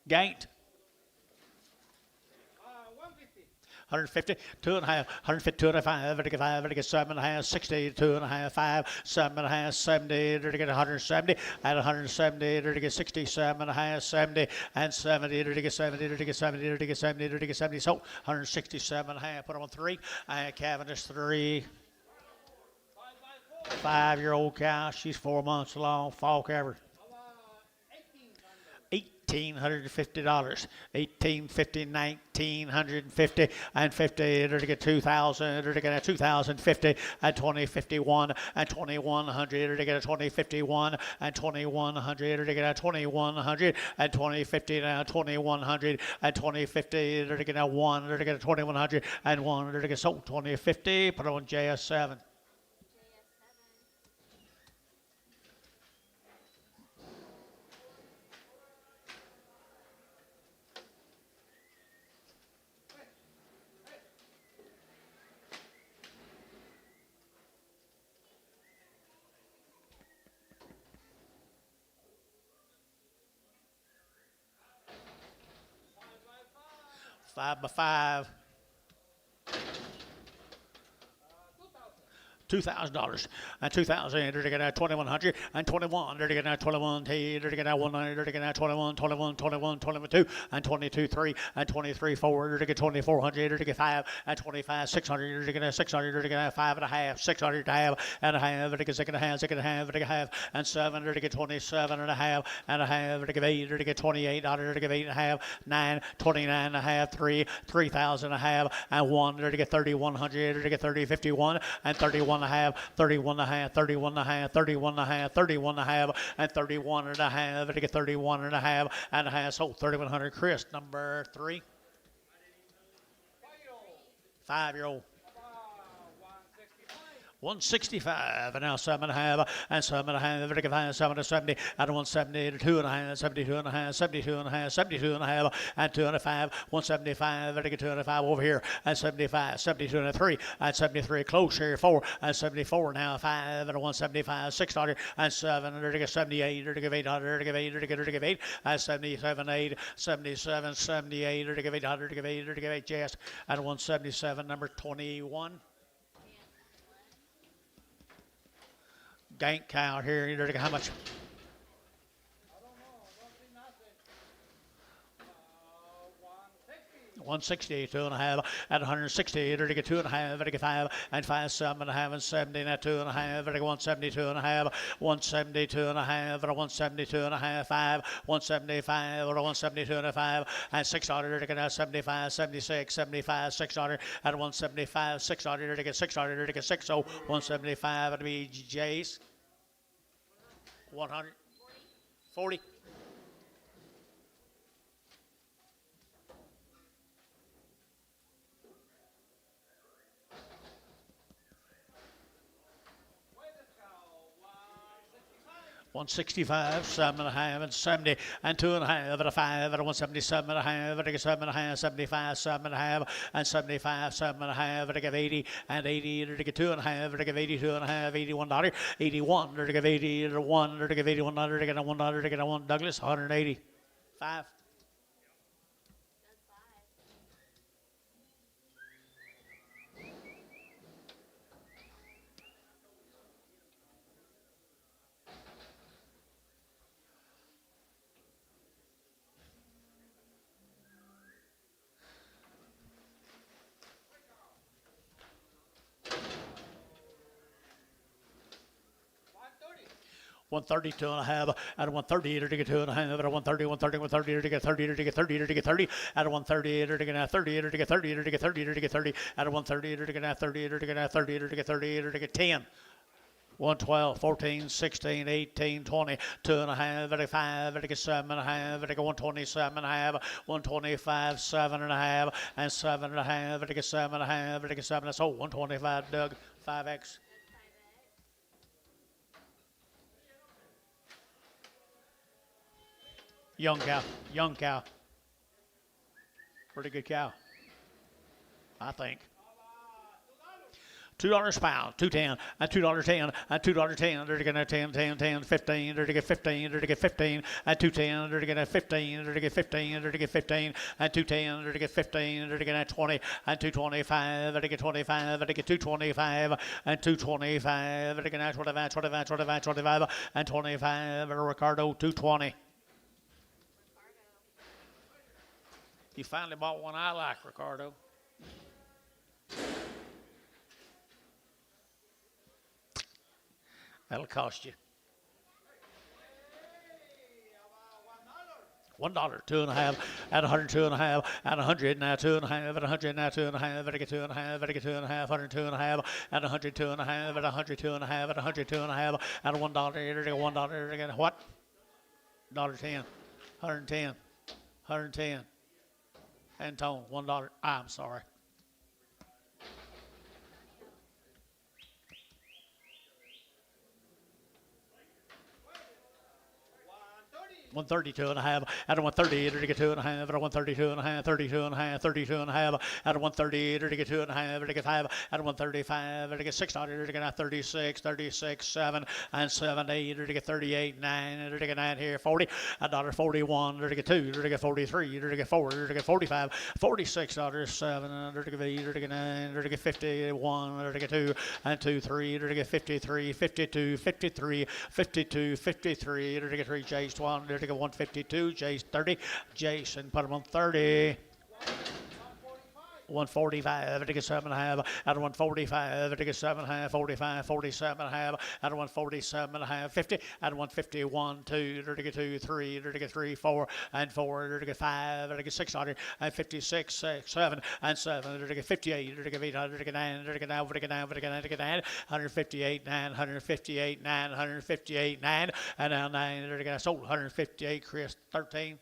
Ganked. 150, 2.5, 150, 2.5, and I get 5, and I get 7.5, 60, 2.5, 5, 7.5, 70, and I get 170, at 170, and I get 67.5, 70, and 70, and I get 70, and I get 70, and I get 70, and I get 70, so 167.5, put them on 3, Cavendish 3, 5-year-old cow, she's 4 months long, fall cover. $1,850, $1,850, $1,950, and 50, and to get 2,000, and to get a 2,050, and 2051, and 2,100, and to get a 2051, and 2,100, and to get a 2,100, and 2050, now 2,100, and 2050, and to get a 1, and to get a 2,100, and 1, and to get sold 2050, put on JS7. Five by five. $2,000 and 2,000, and to get out 2,100 and 21, to get out 21, to get out 100, to get out 21, 21, 21, 22, and 22, 3, and 23, 4, to get 2,400, to get 5, and 25, 600, to get out 600, to get out 5.5, 600 to have, and a half, to get 6.5, 6.5, to get half, and 7, to get 27 and a half, to get 8, to get 28, to get 8.5, 9, 29 and a half, 3, 3,000 and a half, and 1, to get 3,100, to get 3051, and 31 and a half, 31 and a half, 31 and a half, 31 and a half, 31 and a half, and 31 and a half, to get 31 and a half, so 3,100. Chris, number 3. 5-year-old. 165, and now 7.5, and 7.5, to get 5, 7 to 70, and 170 to 2.5, 72 and a half, 72 and a half, 72 and a half, and 205, 175, to get 205 over here, and 75, 72 and a 3, and 73, close here, 4, and 74 now, 5, and 175, 600, and 7, to get 78, to get 800, to get 8, to get 8, and 77, 8, 77, 78, to get 800, to get 8, to get 8, yes, and 177, number 21. Gank cow here. You know how much? 160, 2.5, at 160, to get 2.5, to get 5, and 5, 7.5, and 70, and at 2.5, to get 172.5, 172.5, and 172.5, 5, 175, or 172.5, and 600, to get 75, 76, 75, 600, at 175, 600, to get 600, to get 6, so 175, it'll be Jace. 100, 40. 165, 7.5, and 70, and 2.5, and a 5, and a 177.5, and a 7.5, 75, 7.5, and 75, 7.5, and I give 80, and 80, and I give 2.5, and I give 82.5, $81, 81, and I give 80, and a 1, and I give 81, and I get a $1, and I get a 1, Douglas, 180, 5.
That's 5.
132 and a half, at 138 or to get 2.5, at 130, 130, 130 or to get 30 or to get 30 or to get 30, at 138 or to get 30 or to get 30 or to get 30 or to get 30, at 138 or to get 30 or to get 30 or to get 30 or to get 10. 112, 14, 16, 18, 20, 2.5, at a 5, at a 7.5, at a 127.5, 125, 7.5, and 7.5, at a 7.5, at a 7. That's 125, Doug, 5X.
That's 5X.
Young cow, young cow. Pretty good cow, I think. $2 a pound, $2.10, and $2.10, and $2.10. They're gonna 10, 10, 10, 15. They're to get 15. They're to get 15, and 2.10. They're to get 15. They're to get 15. They're to get 15, and 2.10. They're to get 15. They're to get 20, and 2.25. They're to get 25. They're to get 2.25, and 2.25. They're to get 25, 25, 25, 25, and 25. And Ricardo 2.20.
Ricardo.
You finally bought one I like, Ricardo. That'll cost you $1, 2.5, at 102.5, at 100 now 2.5, at 100 now 2.5, at a 2.5, at a 2.5, 102.5, at 102.5, at 102.5, at 102.5, at $1, $1, again what? $1.10, 110, 110, and tone $1. I'm sorry. 132 and a half, at a 138 or to get 2.5, at a 132 and a half, 32 and a half, 32 and a half, at a 138 or to get 2.5, or to get 5, at a 135, or to get $6, or to get 36, 36, 7, and 7, 8, or to get 38, 9, or to get 9 here, 40, $1.41, or to get 2, or to get 43, or to get 4, or to get 45, $46, 7, or to get 8, or to get 9, or to get 51, or to get 2, and 2, 3, or to get 53, 52, 53, 52, 53, or to get 3, J's 1, or to get 152, J's 30, Jason put him on 30. 145, to get 7.5, out of 145, to get 7.5, 45, 47.5, out of 147.5, 50, out of 151, 2, to get 2, 3, to get 3, 4, and 4, to get 5, to get 600, and 56, 6, 7, and 7, to get 58, to get 800, to get 9, to get 9, to get 9, to get 9, to get 9, 158, 9, 158, 9, 158, 9, and now 9, to get sold 158, Chris 13.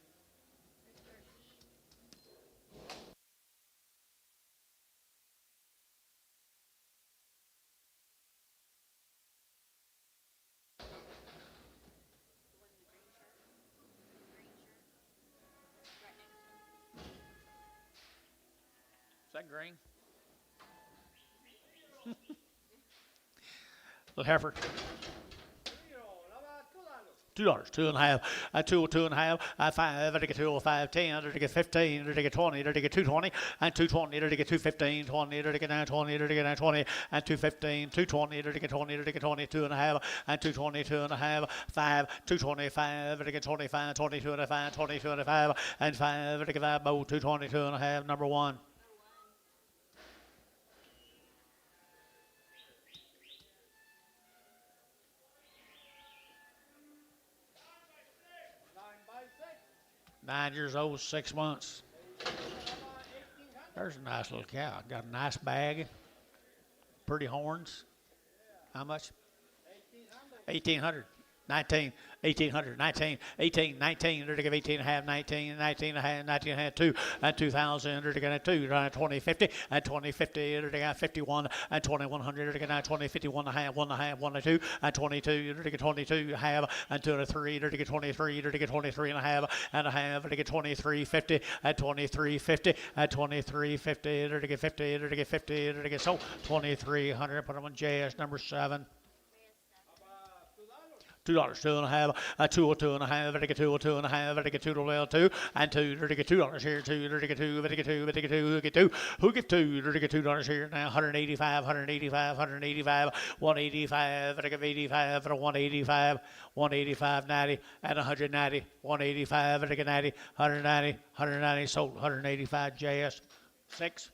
Is that green? Little heifer. $2, 2.5, at 2, 2.5, at 5, to get 205, 10, to get 15, to get 20, to get 220, and 220, to get 215, 20, to get 920, to get 920, and 215, 220, to get 20, to get 20, 2.5, and 220, 2.5, 5, 225, to get 25, 22 and a 5, 22 and a 5, and 5, to get 5, 222 and a half, number 1. Nine years old, 6 months. There's a nice little cow. Got a nice bag. Pretty horns. How much? 1,800. 19, 1800, 19, 18, 19, they're to give 18 and a half, 19, 19 and a half, 19 and a half, 2, and 2000, they're to get 2, 20, 50, and 20, 50, they're to get 51, and 2100, they're to get 20, 51 and a half, 1 and a half, 1 and 2, and 22, they're to get 22 and a half, and 2 and a 3, they're to get 23, they're to get 23 and a half, they're to get 23, 50, and 23, 50, and 23, 50, they're to get 50, they're to get 50, they're to get so 2300, put them on JS number 7. $2, 2 and a half, a 2 and a half, I get 2 and a half, I get 2 to 2 and 2, I get $2 here, 2, I get 2, I get 2, I get 2, who get 2, who get 2, I get $2 here now, 185, 185, 185, 185, I get 85, 185, 185, 90, and 190, 185, I get 90, 190, 190, sold, 185, JS, 6.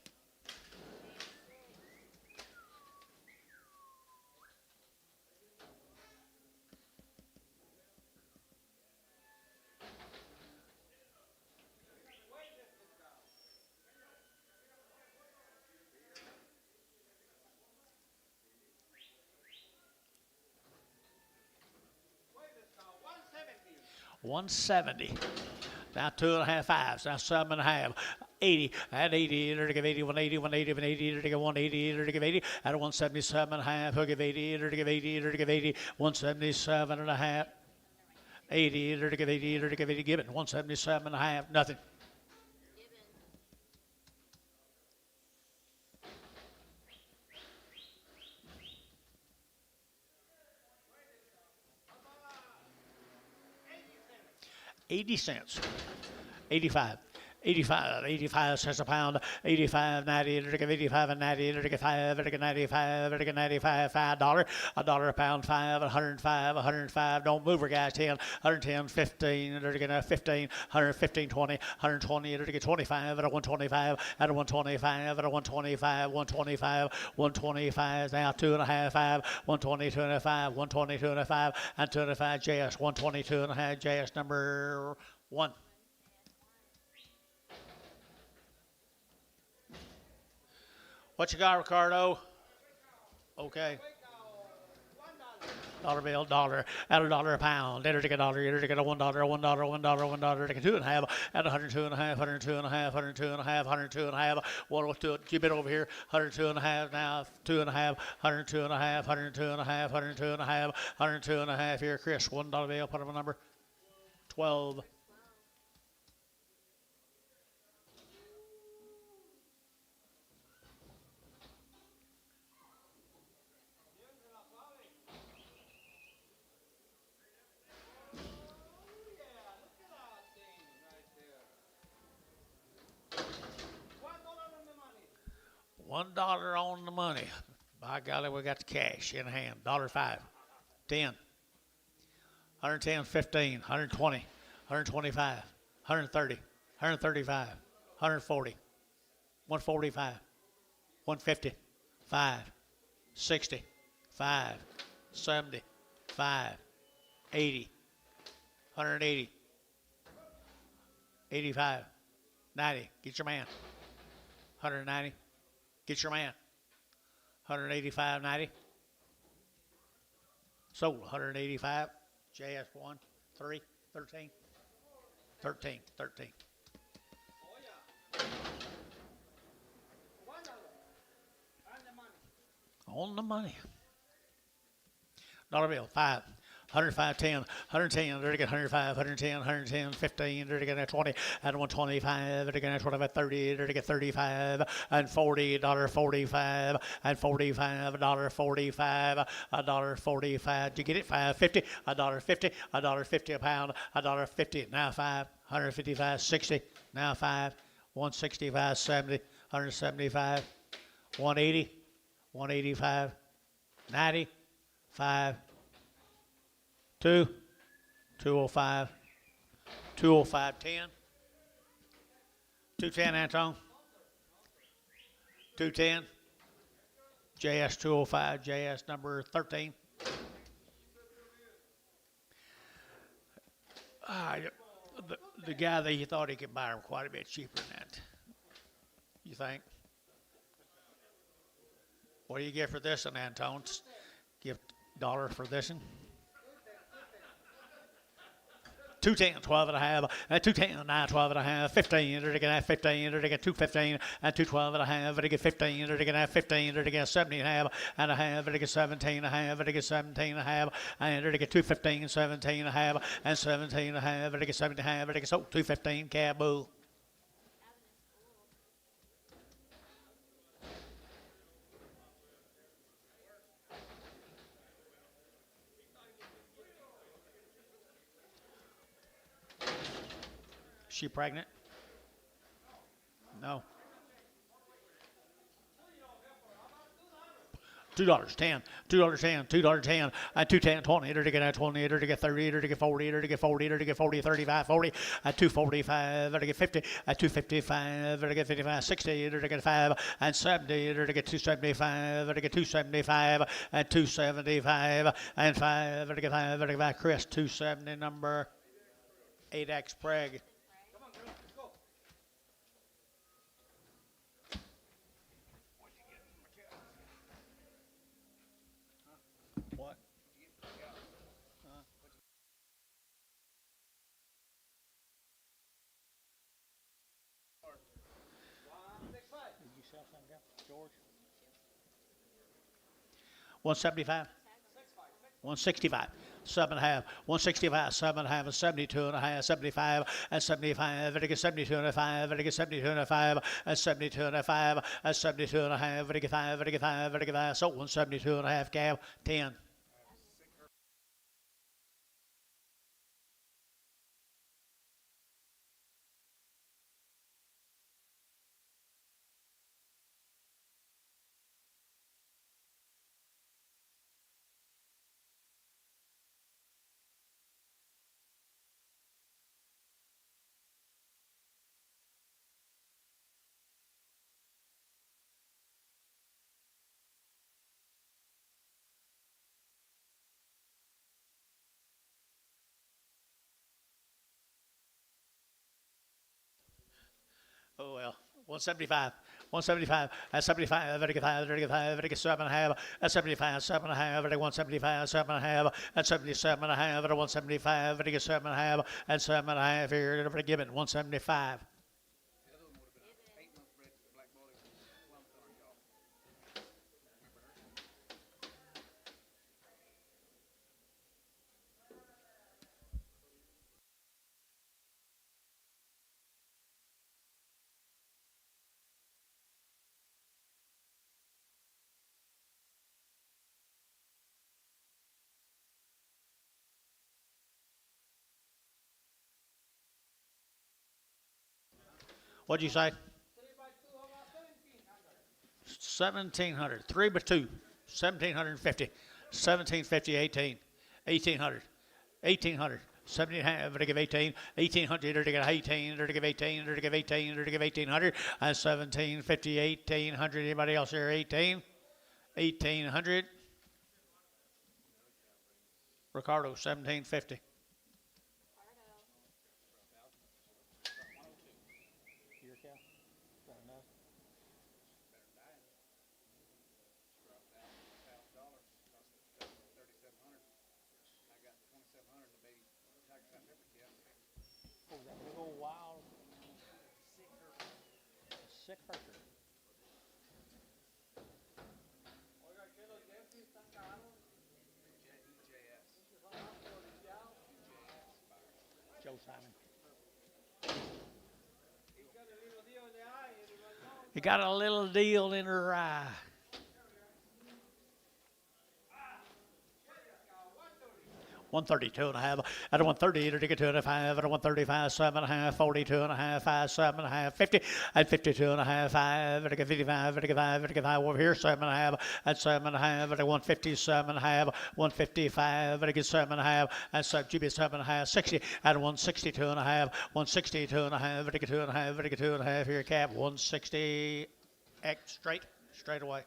$170. Now 2 and a half fives. Now 7 and a half. 80 and 80. They're to give 80, 180, 180, 180. They're to give 180. They're to give 80 at 177 and a half. He'll give 80. They're to give 80. They're to give 80. 177 and a half. 80. They're to give 80. They're to give 80. Given 177 and a half. Nothing. $0.80. 85. 85 cents a pound, 85, 90, 85 and 90, 85, 95, 95, $5, $1 a pound, 5, 105, 105, don't move her guys, 10, 110, 15, 15, 115, 20, 120, 25, at a 125, at a 125, at a 125, 125, 125, now 2 and a half, 5, 120, 2 and a 5, 120, 2 and a 5, and 2 and a 5, JS, 122 and a half, JS number 1. What you got, Ricardo? Okay. Dollar bill, dollar, at $1 a pound. Enter take a dollar, enter take a $1, $1, $1, take a 2 and a half, at 102 and a half, 102 and a half, 102 and a half, 102 and a half. One to it, keep it over here. 102 and a half now, 2 and a half, 102 and a half, 102 and a half, 102 and a half, 102 and a half. Here, Chris, $1 bill. Put up a number. 12. $1 on the money. By golly, we got the cash in hand. $5. 10. 110, 15, 120, 125, 130, 135, 140, 145, 150, 5, 60, 5, 70, 5, 80, 180, 85, 90. Get your man. 190. Get your man. 185, 90. Sold 185. JS1, 3, 13. 13, 13. On the money. Dollar bill, 5. 105, 10, 110, they're to get 105, 110, 110, 15, they're to get 20, and 125, they're to get 25, 30, they're to get 35, and $40, $45, and $45, $45, $45. Did you get it? $5.50, $1.50, $1.50 a pound, $1.50, now 5, 155, 60, now 5, 165, 70, 175, 180, 185, 90, 5, 2, 205, 205, 10, 210, Anton, 210, JS 205, JS number 13. The guy that he thought he could buy him quite a bit cheaper than that. You think? What do you get for this one, Anton? Give $1 for this one? 210, 12 and a half, 210, 9, 12 and a half, 15, to get 15, to get 215, 212 and a half, to get 15, to get 15, to get 17 and a half, to get 17 and a half, to get 17 and a half, and to get 215, 17 and a half, and 17 and a half, to get 17 and a half, to get 215, cab bull. She pregnant? No. $2.10, $2.10, $2.10, $2.10, 20, to get 20, to get 30, to get 40, to get 40, to get 40, 35, 40, 245, to get 50, 255, to get 55, 60, to get 5, and 70, to get 275, to get 275, and 275, and 5, to get 5, to get 5, Chris, 270, number 8X Preg. What? Did you sell something else, George? 175. 165. 7.5, 165, 7.5, and 72 and a half, 75, and 75, and 72 and a 5, and 72 and a 5, and 72 and a 5, and 72 and a half, and 5, and 5, and 5, so 172 and a half, cab, 10. Oh well, 175, 175, at 75, 35, 35, 37 and a half, at 75, 7 and a half, at 175, 7 and a half, at 77 and a half, at 175, at 7 and a half, and 7 and a half here, at given 175. What'd you say? 1,700. 3 by 2. 1,750. 1,750, 18. 1,800. 1,800. 70 and a half, to give 18, 1,800, to give 18, to give 18, to give 18, to give 1,800, and 1,750, 1,800. Anybody else here? 18, 1,800. Ricardo, 1,750. Your cow? Got enough? Oh, that big old wild sick herder. Joe Simon. He got a little deal in her eye. 132 and a half, at a 130, to get 2 and a 5, at a 135, 7 and a half, 42 and a half, 5, 7 and a half, 50, at 52 and a half, 5, at a 55, at a 5, at a 5 over here, 7 and a half, at 7 and a half, at a 157 and a half, 155, at a 7 and a half, at 7 and a half, 60, at a 162 and a half, 162 and a half, at a 2 and a half, at a 2 and a half, here, cap, 160, X, straight away.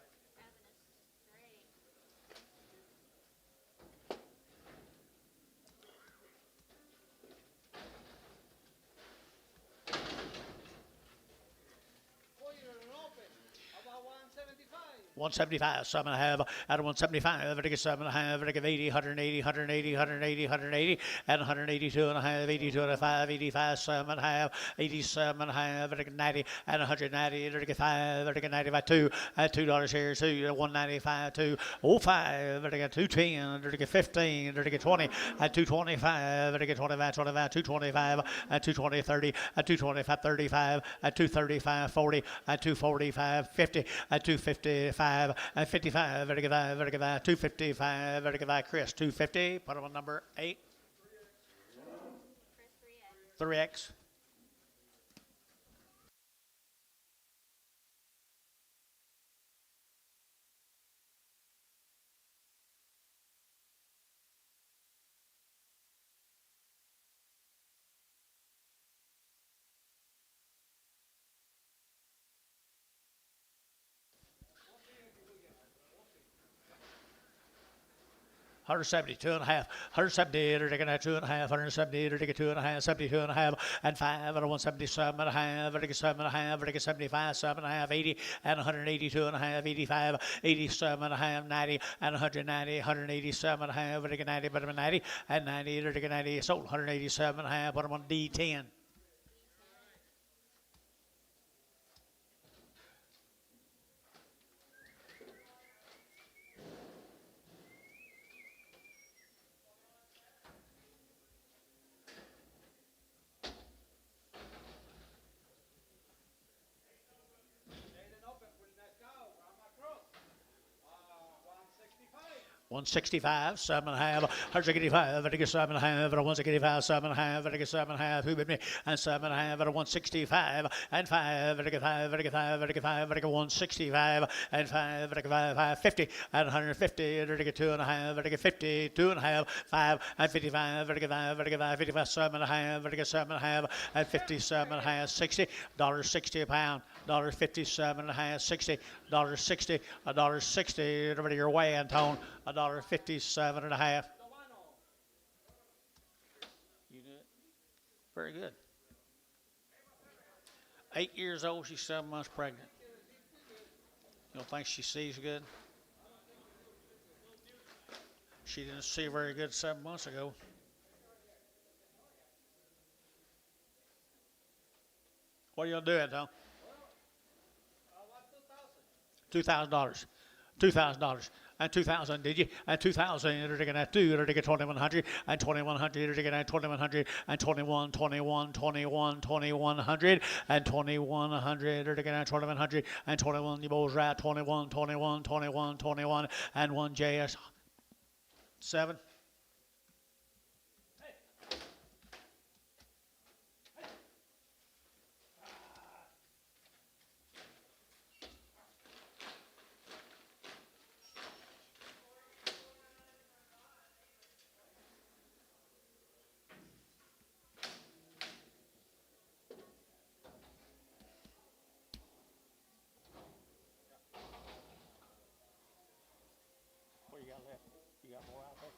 175, 7.5, at 175, vertical 7.5, vertical 80, 180, 180, 180, 180, and 182.5, 82.5, 85, 7.5, 87.5, vertical 90, and 190, vertical 5, vertical 90 by 2, at $2 here, 2, 195, 205, vertical 210, vertical 15, vertical 20, at 225, vertical 25, 25, 225, at 220, 30, at 225, 35, at 235, 40, at 245, 50, at 255, at 55, vertical 5, vertical 5, 255, vertical 5, Chris, 250, put him on number 8,
Chris 3X.
3X. $172.5, $170, vertical 2.5, $170, vertical 2.5, $72.5, and 5, and $177.5, vertical 7.5, vertical 75, 7.5, 80, and $182.5, 85, 87.5, 90, and $190, $187.5, vertical 90, put them on 90, and 90, vertical 90, sold $187.5, put them on D10.
Staying open for the next cow. I'm across. 165.
165, 7.5, 185, vertical 7.5, 165, 7.5, vertical 7.5, who with me, and 7.5, 165, and 5, vertical 5, vertical 5, vertical 5, vertical 165, and 5, vertical 5, 550, and 150, vertical 2.5, vertical 50, 2.5, 5, and 55, vertical 5, vertical 5, 55, 7.5, vertical 7.5, and 57.5, 60, $1.60 a pound, $57.5, 60, $60, $60, everybody your way, Antone, $57.5. You do it? Very good. 8 years old, she's 7 months pregnant. You don't think she sees good? She didn't see very good 7 months ago. What are you gonna do, Antone? $2,000. $2,000. And 2,000, did you? And 2,000, you're going to 2, you're going to get 2,100, and 2,100, you're going to get 2,100, and 21, 21, 21, 2,100, and 2,100, you're going to get 2,100, and 21, you both right, 21, 21, 21, 21, and 1 JS 7. What you got left? You got more out there?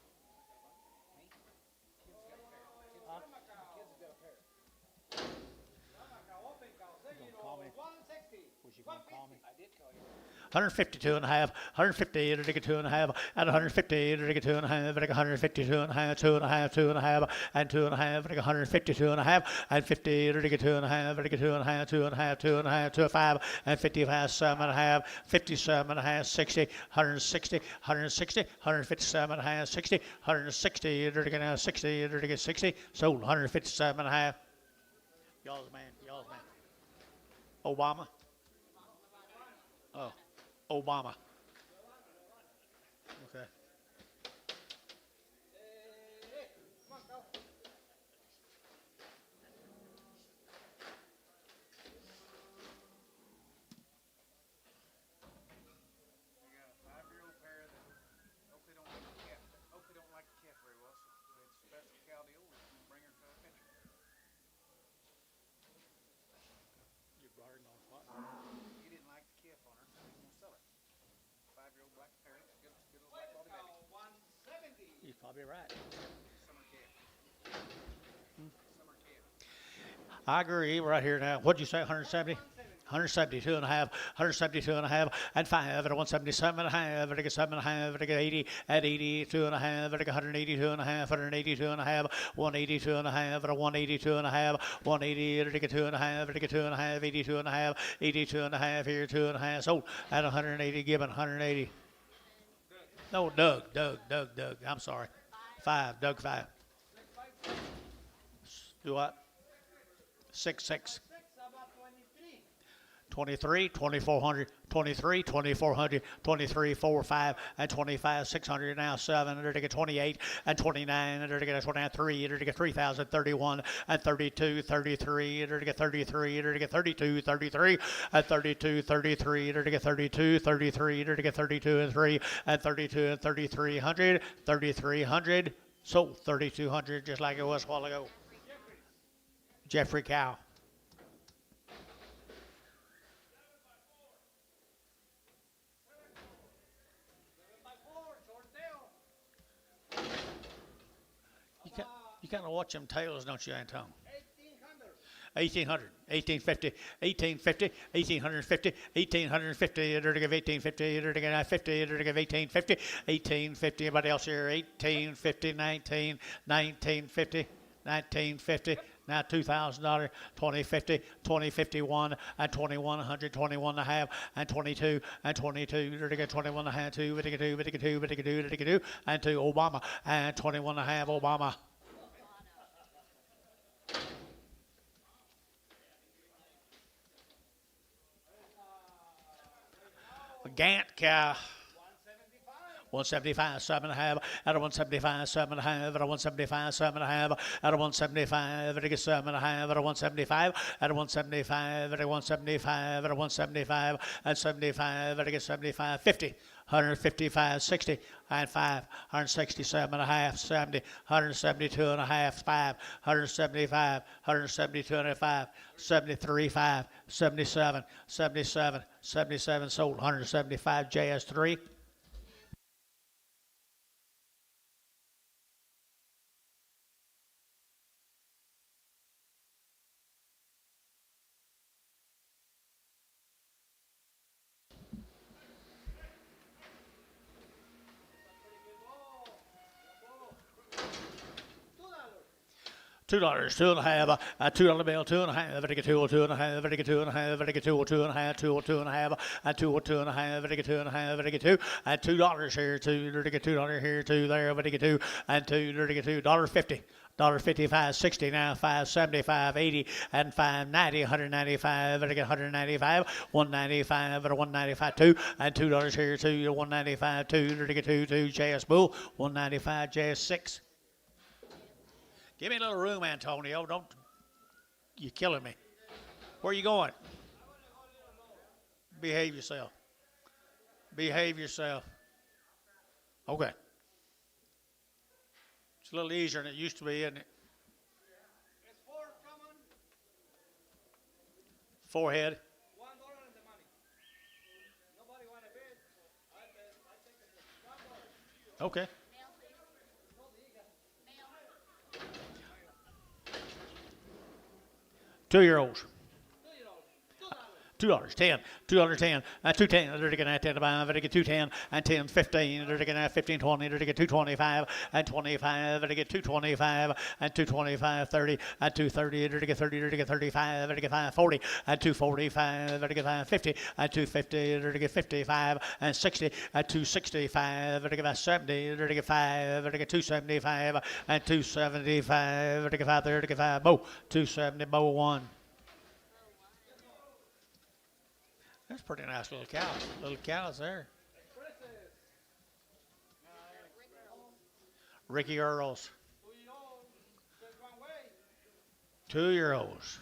Call me.
160.
Was you going to call me? I did call you. 152 and a half, 150, it'll take a 2.5, and 150, it'll take a 2.5, like 152 and a half, 2.5, 2.5, and 2.5, like 152 and a half, and 50, it'll take a 2.5, like 2.5, 2.5, 2.5, 2.5, and 55, 7.5, 57 and a half, 60, 160, 160, 157 and a half, 60, 160, it'll take a 60, it'll take a 60, sold 157 and a half. Y'all's man, y'all's man. Obama. Oh, Obama. Okay. You brought her on what?
He didn't like the calf on her, so he's gonna sell it. 5-year-old black parrot, good little black body baby.
170.
You're probably right.
Summer calf. Summer calf.
I agree right here now. What'd you say, 170? 172 and a half, 172 and a half, and 5 at 177 and a half, at 7 and a half, at 80, at 82 and a half, at 182 and a half, 182 and a half, 182 and a half, at 182 and a half, 180, at 2 and a half, at 2 and a half, 82 and a half, 82 and a half, here 2 and a half, sold at 180, given 180. No, Doug. I'm sorry. 5, Doug 5. Do what? 6. 23, 2400, 23, 2400, 23, 4, 5, and 25, 600, now 7, under to get 28, and 29, under to get 23, under to get 3,000, 31, and 32, 33, under to get 33, under to get 32, 33, and 32, 33, under to get 32, 33, under to get 32 and 3, and 32 and 3,300, 3,300, so 3,200, just like it was a while ago. Jeffrey Cow. You kind of watch them tails, don't you, Anton? 1800, 1850, 1850, 1850, 1850, it'll give 1850, it'll give 50, it'll give 1850, 1850, anybody else here? 1850, 1950, 1950, now $2,000, 2050, 2051, and 2100, 21 and a half, and 22, and 22, it'll get 21 and a half, 2, 2, and 2, Obama, and 21 and a half, Obama. Gant cow. 175, 7 and a half, at a 175, 7 and a half, at a 175, 7 and a half, at a 175, at a 7 and a half, at a 175, at a 175, at a 175, at a 175, at 75, at a 75, 50, 155, 60, and 5, 167 and a half, 70, 172 and a half, 5, 175, 172 and a 5, 73, 5, 77, 77, 77 sold, 175 JS3. $2, 2 and a half, $2 bill, 2 and a half, very good, 2 and a half, very good, 2 and a half, very good, 2 and a half, 2 and a half, and 2 and a half, very good, 2 and a half, very good, 2, and $2 here, 2, very good, $2 here, 2 there, very good, 2, and 2, very good, $2.50. $1.55, 60 now, 575, 80, and 590, 195, very good, 195, 195, or 195, 2, and $2 here, 2, 195, 2, very good, 2, JS Bull, 195, JS 6. Give me a little room, Antonio. Don't, you're killing me. Where are you going? Behave yourself. Behave yourself. Okay. It's a little easier than it used to be, isn't it?
It's 4 coming.
Forehead.
$1 in the money. Nobody want to bid. I think it's $1.
Okay.
Male,
2-year-olds.
$2.
$2, 10, $210, 210, they're taking 10 to buy, they get 210, and 10, 15, they're taking 15, 20, they're taking 225, and 25, they get 225, and 225, 30, and 230, they're taking 30, they're taking 35, they're taking 540, and 245, they're taking 550, and 250, they're taking 55, and 60, and 265, they're taking 70, they're taking 5, they're taking 275, and 275, they're taking 5, they're taking 5, Bo, 270, Bo 1. That's pretty nice little cows. Little cows there. Ricky Earls. 2-year-olds.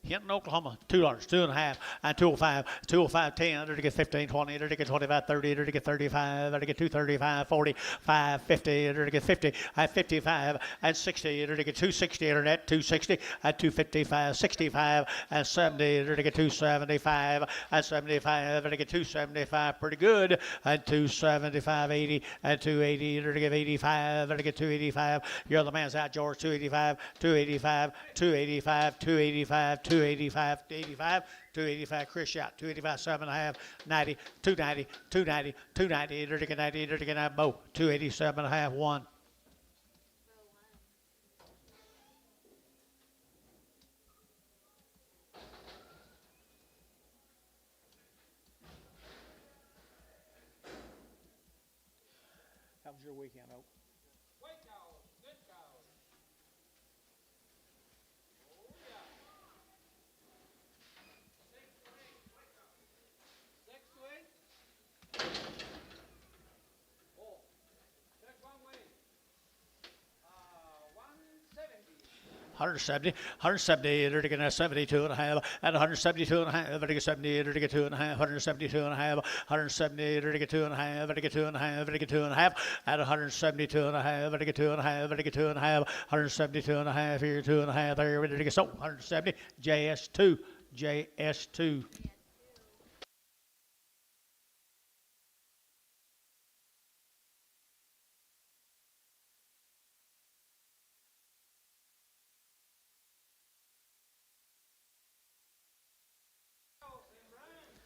Hinton, Oklahoma, $2, 2.5, and 205, 205, 10, to get 15, 20, to get 25, 30, to get 35, to get 235, 40, 5, 50, to get 50, at 55, and 60, to get 260, internet, 260, at 255, 65, and 70, to get 275, and 75, to get 275, pretty good, and 275, 80, and 280, to get 85, to get 285, you're the man's out, George, 285, 285, 285, 285, 285, 85, 285, Chris shot, 285, 7.5, 90, 290, 290, 290, 90, 90, Bo, 287.5, 1. How was your weekend, Oak?
White cows, good cows. Oh, yeah. 6 to 8. Oh, check one way. 170.
170, 170, to get 72 and a half, and 172 and a half, to get 70, to get 2 and a half, 172 and a half, 170, to get 2 and a half, to get 2 and a half, to get 2 and a half, and 172 and a half, to get 2 and a half, to get 2 and a half, 172 and a half, here 2 and a half, there, to get so 170, JS2, JS2.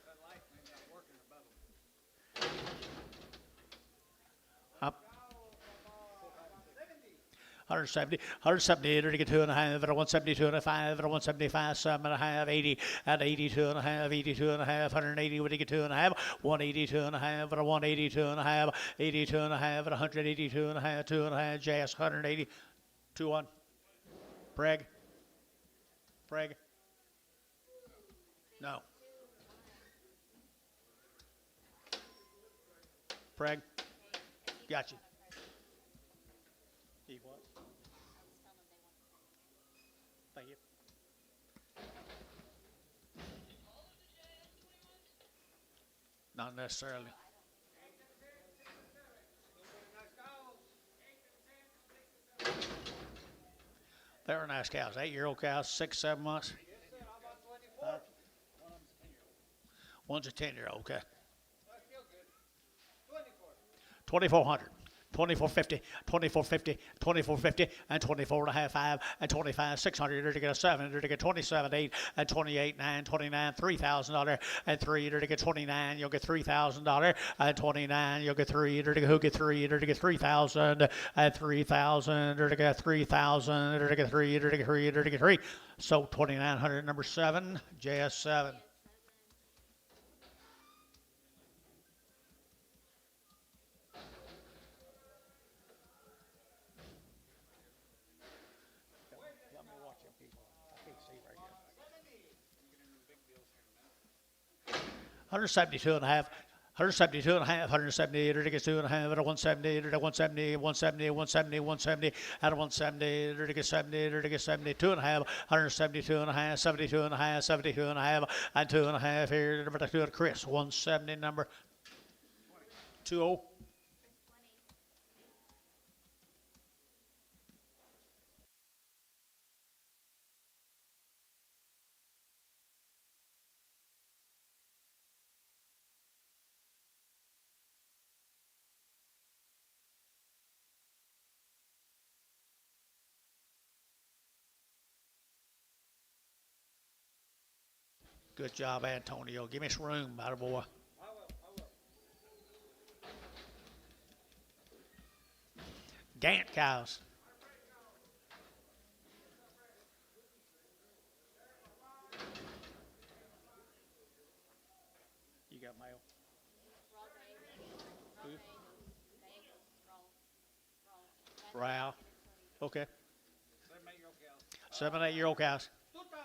That light may not work in above them.
Up.
170.
170, to get 2 and a half, at 172 and a 5, at 175, 7 and a half, 80, at 82 and a half, 82 and a half, 180, when you get 2 and a half, 182 and a half, at 182 and a half, 82 and a half, at 182 and a half, 2 and a half, JS 180, 2 1. Bragg. Bragg. No. Bragg. Gotcha. He what? Thank you. Not necessarily. They were nice cows. 8-year-old cows, 6, 7 months.
Yes, sir. How about 24?
One's a 10-year-old. Okay.
That's still good. 24.
2,400. 2450, 2450, 2450, and 24 and a half, 5, and 25, 600, to get a 7, to get 27, 8, and 28, 9, 29, $3,000, and 3, to get 29, you'll get $3,000, and 29, you'll get 3, to get who get 3, to get 3,000, and 3,000, to get 3,000, to get 3, to get 3, to get 3. So 2,900, number 7, JS7. Let me watch them people. I can't see right here. 172 and a half. 172 and a half, 170, to get 2 and a half, at 170, to 170, 170, 170, 170, at 170, to get 70, to get 72 and a half, 172 and a half, 72 and a half, 72 and a half, and 2 and a half here, number 2 at Chris, 170, number 20. Good job, Antonio. Give me some room, batter boy.
I will.
Gant cows. You got mail? Wow. Okay.
7, 8-year-old cows.
7, 8-year-old cows.
2,000.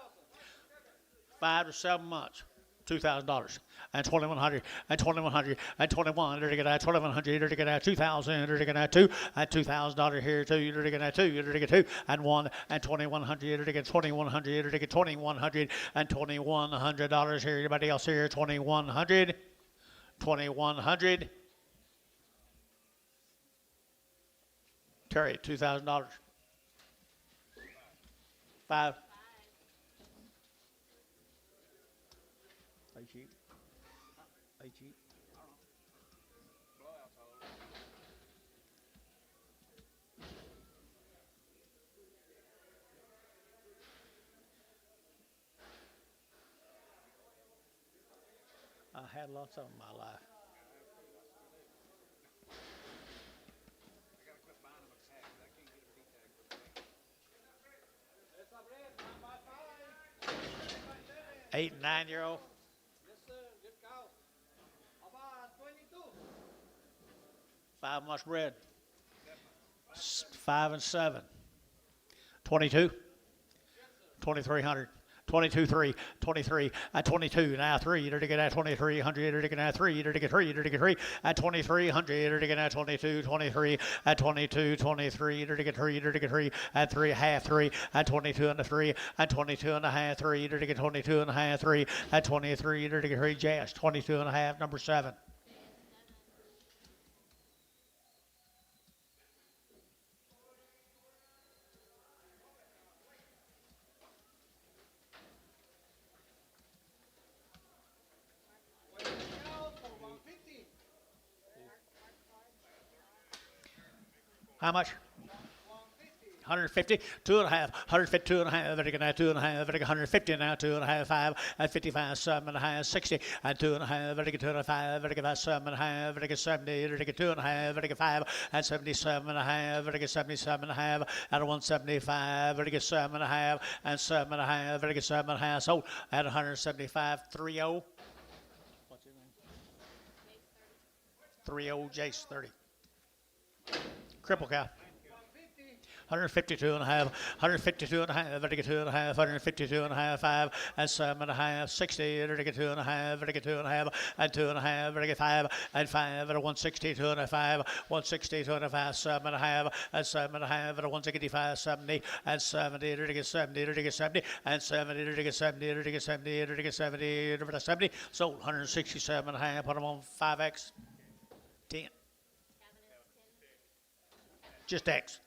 5 to 7 months. $2,000 and 2,100 and 2,100 and 21. You're to get that 2,100. You're to get that 2,000. You're to get that two and $2,000 here too. You're to get that two. You're to get two and one and 2,100. You're to get 2,100. You're to get 2,100 and $2,100 here. Anybody else here? 2,100. 2,100. Terry, $2,000. Five. Are you cheap? Are you cheap?
Blowouts all over.
I had lots of them in my life.
I gotta quit buying them at tags. I can't get a D-tag for the thing.
It's a red, 9x5.
8 and 9 year old.
Yes, sir. Good cow. About 22.
5 months bred. 5 and 7. 22. 2,300. 22.3, 23, at 22, now 3, you're to get at 2,300, you're to get at 3, you're to get 3, you're to get 3, at 2,300, you're to get at 22, 23, at 22, 23, you're to get 3, you're to get 3, at 3, half 3, at 22 and a 3, at 22 and a half 3, you're to get 22 and a half 3, at 23, you're to get 3, Jazz, 22 and a half, number 7.
Cow for 150.
How much?
150.
150, 2.5, 150, 2.5, very good now, 2.5, very good, 150 now, 2.5, 5, at 55, 7.5, 60, at 2.5, very good, 2.5, very good, 7.5, very good, 70, very good, 2.5, very good, 5, at 77.5, very good, 77.5, at 175, very good, 7.5, and 7.5, very good, 7.5, sold at 175, 3.0. What's your name? 3.0, Jace, 30. Cripple cow. 152 and a half, 152 and a half, very good 2.5, 152 and a half, 5, and 7.5, 60, very good 2.5, very good 2.5, and 2.5, very good 5, and 5, at 160, 2.5, 160, 2.5, 7.5, and 7.5, at 165, 70, and 70, very good 70, very good 70, and 70, very good 70, very good 70, very good 70, very good 70, sold 167 and a half, put them on 5X, 10, just X.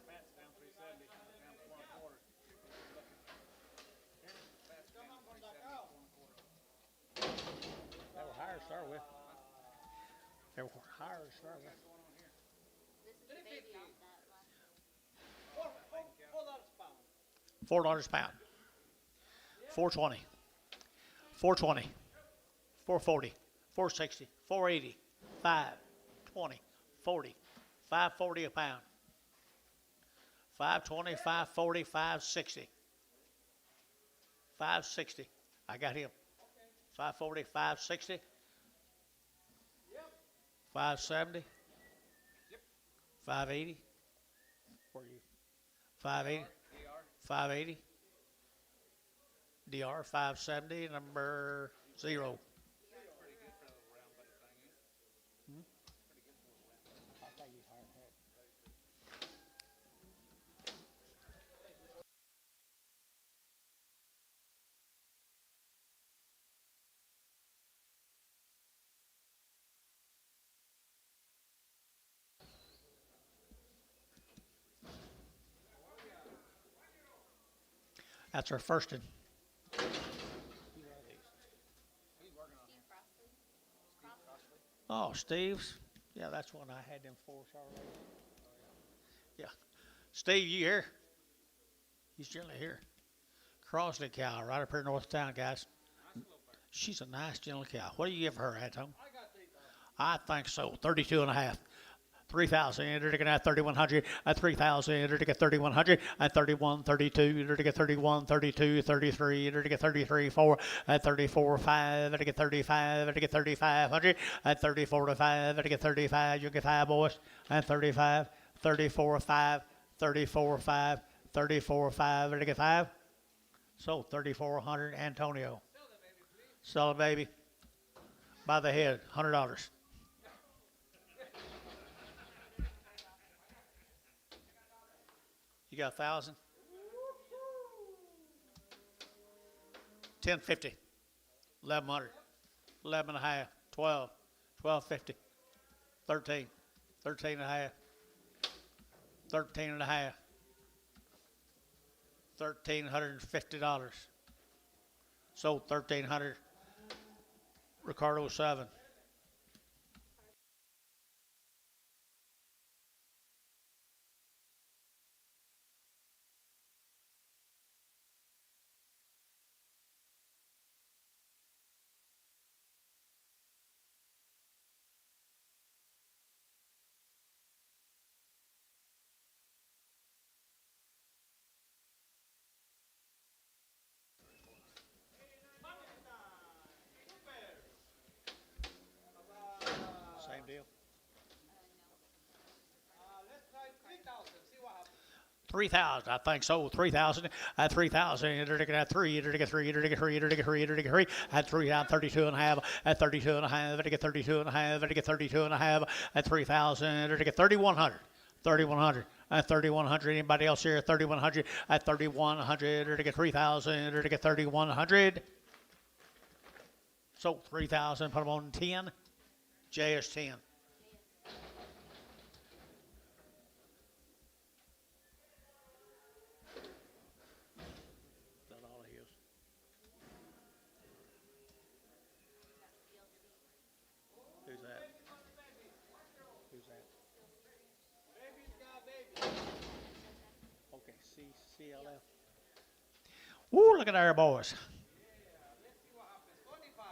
Fat's down 370, down 4 1/4. Fat's down 370, 4 1/4.
They were higher to start with. They were higher to start with.
This is the baby off that last
$4
$4
pound.
a pound. 420. 420. 440. 460. 480. 520. 40. 540 a pound. 520, 540, 560. 560. I got him. 540, 560.
Yep.
570.
Yep.
580. Where are you? 580.
DR.
580. DR 570, number 0.
Pretty good for a little round butt thing, ain't it? Pretty good for a little round butt.
That's our first one.
He's working on him. Steve Crossley.
Oh, Steve's. Yeah, that's one I had them for. Yeah. Steve, you here? He's generally here. Crossley cow, right up here north of town, guys. She's a nice, gentle cow. What do you give her, Anton?
I got 3,000.
I think so. 32 and a half. 3,000, enter to get at 3,100, at 3,000, enter to get 3,100, at 31, 32, enter to get 31, 32, 33, enter to get 33, 4, at 34, 5, enter to get 35, enter to get 3,500, at 34 to 5, enter to get 35, you get 5 boys, and 35, 34, 5, 34, 5, 34.5, ready to get 5. Sold 3,400, Antonio. Sell it, baby. By the head, $100. You got 1,000? 10.50, 1,100, 11 and a half, 12, 12.50, 13, 13 and a half, 13 and a half, $1,350. Sold 1,300. Ricardo 7. Same deal.
Let's try 3,000. See what happens.
3,000, I think so. 3,000. At 3,000, you're looking at 3. You're looking at 3. You're looking at 3. You're looking at 3. You're looking at 3. At 3, down 32 and a half. At 32 and a half. You're looking at 32 and a half. You're looking at 32 and a half. At 3,000, you're looking at 3,100. 3,100. At 3,100. Anybody else here? 3,100. At 3,100, you're looking at 3,000. You're looking at 3,100. So 3,000. Put them on 10. J is 10. Who's that? Who's that?
Baby's got baby.
Okay, CLF. Woo, look at there, boys.
Let's see what happens. 25.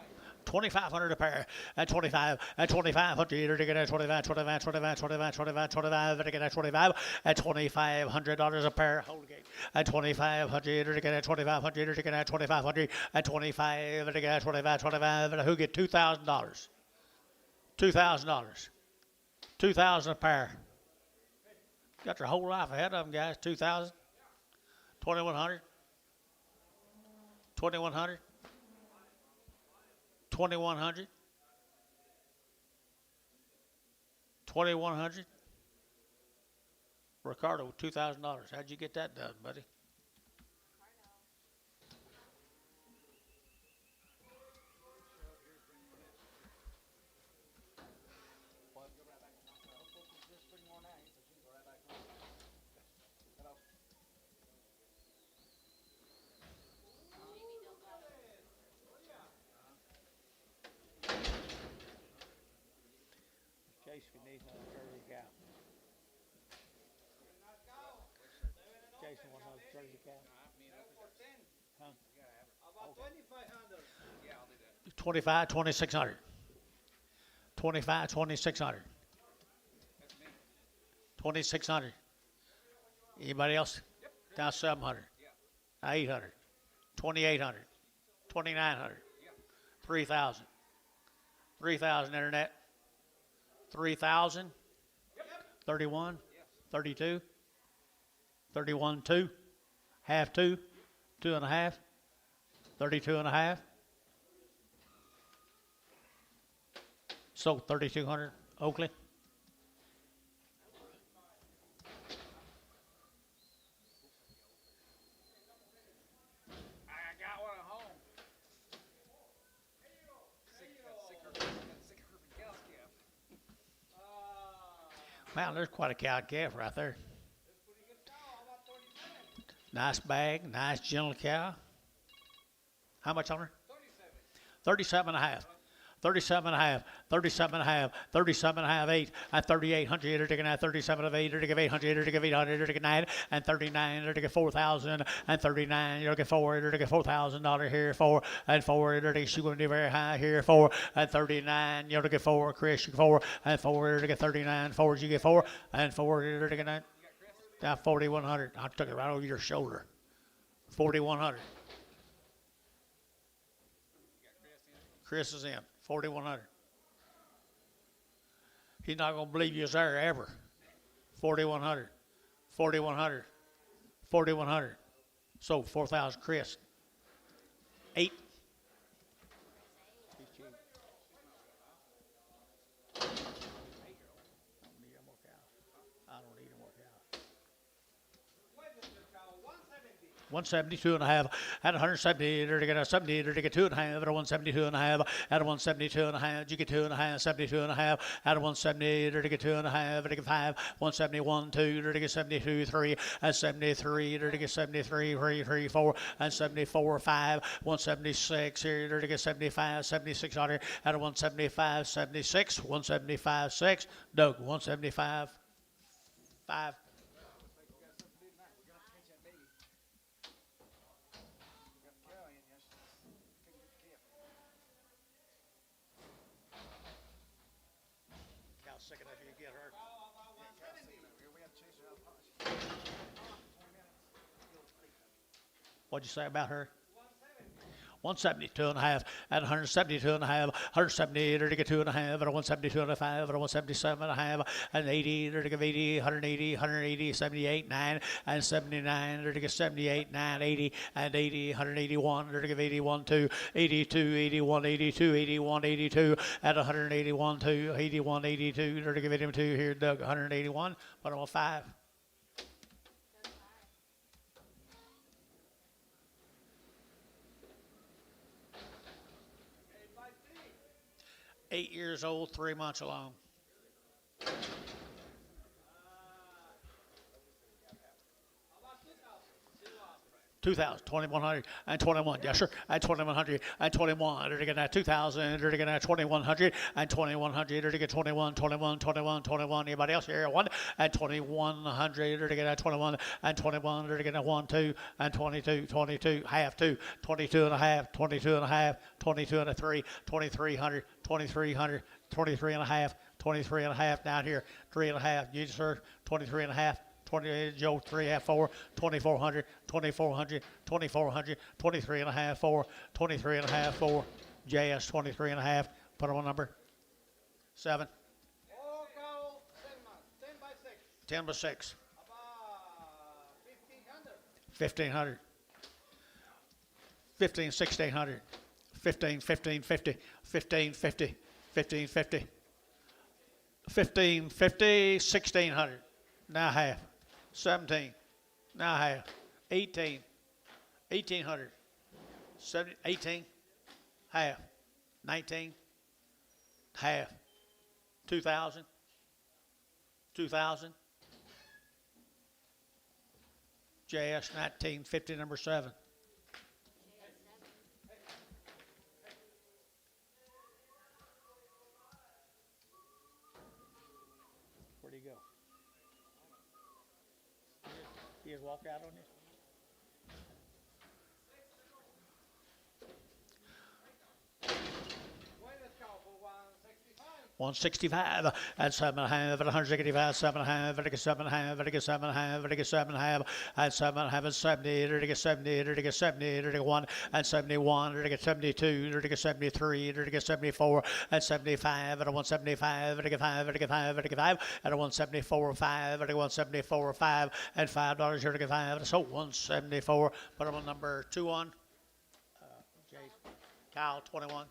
2,500 a pair. At 25. At 2,500. You're looking at 25, 25, 25, 25, 25, 25. Looking at 25. At $2,500 a pair. Hold the gate. At 2,500. You're looking at 2,500. You're looking at 2,500. At 25. Looking at 25, 25. Who get $2,000? $2,000. 2,000 a pair. Got your whole life ahead of them, guys. 2,000. 2,100. 2,100. 2,100. 2,100. Ricardo, $2,000. How'd you get that done, buddy?
Well, go right back. Hopefully just 3 more now, so she can go right back home. Hello.
Chase, if you need one, Jersey cow. Jason, one of those Jersey cow. Huh?
About 2,500.
Yeah, I'll do that.
25, 2,600. 25, 2,600.
That's me.
2,600. Anybody else?
Yep.
Down 700.
Yeah.
800. 2,800. 2,900.
Yeah.
3,000. 3,000 internet. 3,000.
Yep.
31.
Yes.
32. 31, 2. Half 2. 2 and a half. 32 and a half. So 3,200. Oakley.
I got one at home. Sicker than cow's calf.
Man, there's quite a cow and calf right there.
That's pretty good cow. How about 37?
Nice bag. Nice gentle cow. How much on her?
37.
37 and a half. 37 and a half, 37 and a half, 37 and a half, 8, at 3,800, you're taking at 37 of 8, you're taking 800, you're taking 800, you're taking 9, and 39, you're taking 4,000, and 39, you're taking 4, you're taking $4,000 here, 4, and 4, you're taking, she's going to be very high here, 4, and 39, you're taking 4, Chris, you get 4, and 4, you're taking 39, 4, you get 4, and 4, you're taking 9, down 4,100, I took it right over your shoulder, 4,100. Chris is in. 4,100. He's not going to believe you was there ever. 4,100. 4,100. 4,100. Sold 4,000. Chris. 8.
He's cheap. I don't need any more cows. I don't need any more cows.
172 and a half at 170 to get a 70 to get 2 and a half at a 172 and a half at a 172 and a half you get 2 and a half 72 and a half at a 170 to get 2 and a half to get 5 171 2 to get 72 3 at 73 to get 73 3 4 and 74 5 176 here to get 75 7600 at a 175 76 175 6 Doug 175 5 sick enough you get hurt. What'd you say about her? 172 and a half at 172 and a half, 170 to get 2 and a half at a 172 and a 5 at a 177 and a half and 80 to get 80 180 180 78 9 and 79 to get 78 9 80 and 80 181 to get 81 2 82 81 82 81 82 at 181 2 81 82 to get 82 here Doug 181 but I'm on 5. 8 years old, 3 months along. 2,000, 2,100, and 21. Yes, sir. And 2,100, and 21. To get that 2,000, to get that 2,100, and 2,100, to get 21, 21, 21, 21. Anybody else here? 1, and 2,100, to get that 21, and 21, to get that 1, 2, and 22, 22, half 2, 22 and a half, 22 and a half, 22 and a 3, 2,300, 2,300, 23 and a half, 23 and a half down here, 3 and a half. You, sir, 23 and a half. 20, Joe, 3 half 4, 2,400, 2,400, 2,400, 23 and a half 4, 23 and a half 4, JS 23 and a half. Put on number 7. 10 by 6. 1,500. 15, 1,600. 15, 15, 50. 15, 50. 15, 50. 15, 50, 1,600. Now half. 17. Now half. 18. 1,800. 18. Half. 19. Half. 2,000. 2,000. JS 1950 number 7. Where'd he go? He has walked out on you? 165 at 7 and a half at 165, 7 and a half, at 7 and a half, at 7 and a half, at 7 and a half, at 7 and a half, at 70, at 70, at 70, at 1, at 71, at 72, at 73, at 74, at 75, at 175, at 5, at 5, at 5, at 174, 5, at 174, 5, and $5 here to 5, so 174. Put them on number 2 on. Jay, Kyle, 21.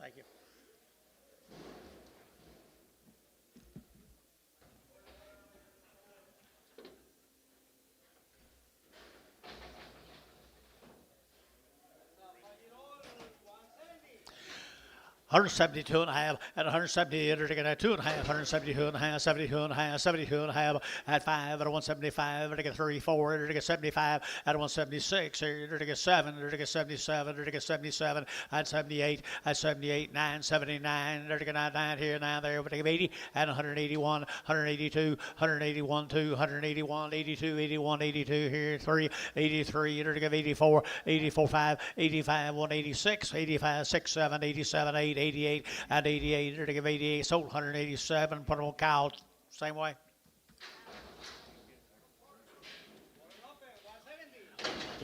Thank you. $172 and a half at 170 at 2 and a half, 172 and a half, 72 and a half, 72 and a half at 5 at 175 at 3, 4 at 75 at 176 at 7 at 77 at 77 at 78 at 78 9 79 at 9 here now there at 80 at 181 182 181 2 181 82 81 82 here 3 83 at 84 84 5 85 186 85 6 7 87 8 88 at 88 to give 88 sold 187. Put them on cow same way.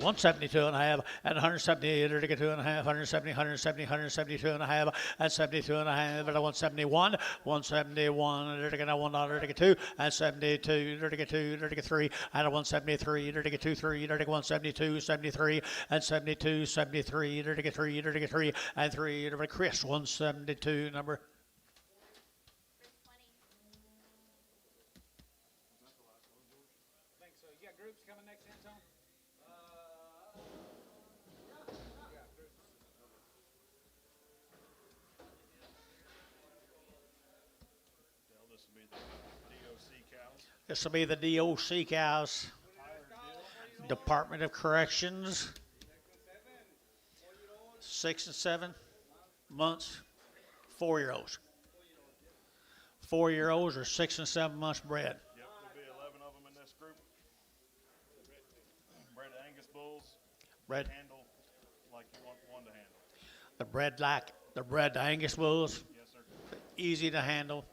172 and a half, and 170, 32 and a half, 170, 170, 172 and a half, and 72 and a half, and 171, 171, $1, and 72, 33, and 173, 3, 172, 73, and 72, 73, 3, and 3, Chris, 172, number.
Chris 20.
I think so. You got groups coming next, Anton?
This will be the DOC cows.
This will be the DOC cows. Department of Corrections. 6 and 7 months, 4-year-olds. 4-year-olds are 6 and 7 months bred.
Yep, there'll be 11 of them in this group. Bred Angus bulls.
Bred,
Handle like you want one to handle.
the bred Angus bulls,
Yes, sir.
easy to handle.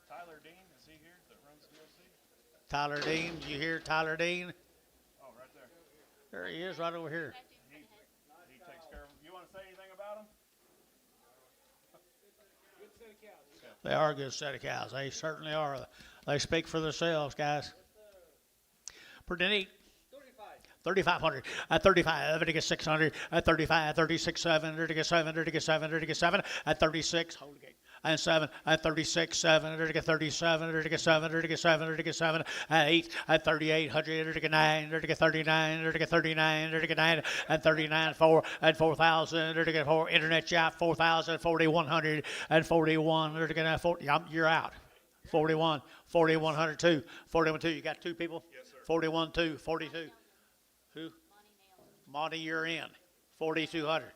Tyler Dean, is he here that runs DOC?
Tyler Dean, did you hear Tyler Dean?
Oh, right there.
There he is, right over here.
He takes care of them. You want to say anything about him?
Good set of cows.
They are a good set of cows. They certainly are. They speak for themselves, guys. Pretty neat. 3,500, at 35, to get 600, at 35, 36, 7, to get 7, to get 7, to get 7, at 36, hold the gate, and 7, at 36, 7, to get 37, to get 7, to get 7, to get 7, at 8, at 3,800, to get 9, to get 39, to get 39, to get 9, and 39, 4, and 4,000, to get 4, internet shop, 4,000, 4,100, and 41, to get 40, you're out. 41, 4,102, 41, 2, you got 2 people?
Yes, sir.
41, 2, 42. Who? Monty, you're in. 4,200.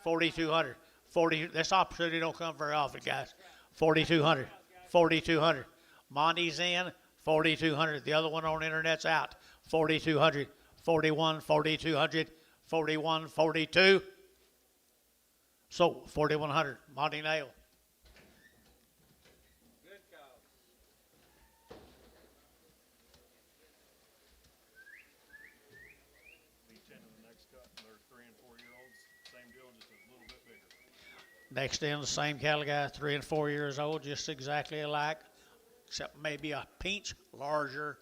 4,200. 40. This opportunity don't come very often, guys. 4,200. 4,200. Monty's in. 4,200. The other one on the internet's out. 4,200. 41, 4,200. 41, 42. So 4,100. Monty Nail.
Good cows.
Be 10 in the next cut. They're 3 and 4-year-olds. Same deal, just a little bit bigger.
Next in, the same cattle guy, 3 and 4 years old, just exactly alike, except maybe a pinch larger.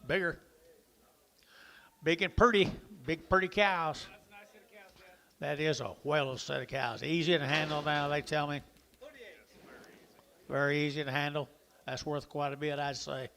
Bigger. Big and pretty. Big, pretty cows.
That's a nice set of cows, Dad.
That is a well set of cows. Easy to handle now, they tell me.
38.
Very easy to handle. That's worth quite a bit, I'd say.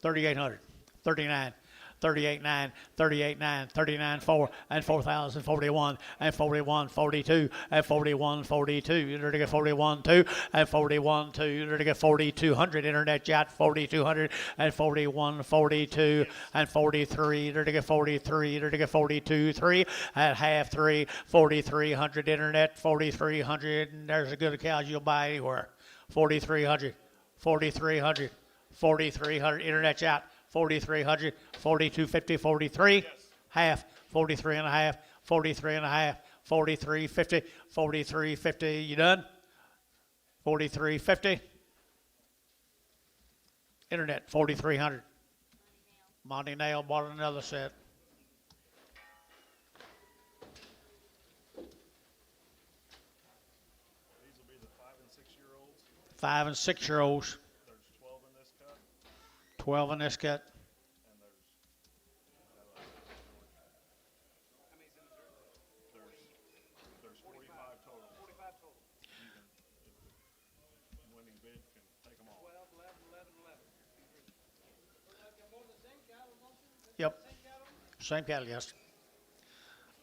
3,800, 39, 38.9, 38.9, 39.4, and 4,000, 41, and 41, 42, and 41, 42. You're to get 41, 2, and 41, 2. You're to get 4,200. Internet chat, 4,200, and 41, 42, and 43. You're to get 43. You're to get 42, 3, at half 3, 4,300. Internet, 4,300. And there's a good cows you'll buy anywhere. 4,300, 4,300, 4,300. Internet chat. 4,300, 4,250, 43,
Yes.
half, 43 and a half, 43 and a half, 43.50, 43.50. You done? 43.50. Internet, 4,300. Monty Nail bought another set.
These will be the 5 and 6-year-olds.
5 and 6-year-olds,
There's 12 in this cut,
12 in this cut.
and there's there's 45 total.
45 total.
Winning bid can take them all.
12, 11, 11, 11.
Yep. Same cattle, yes.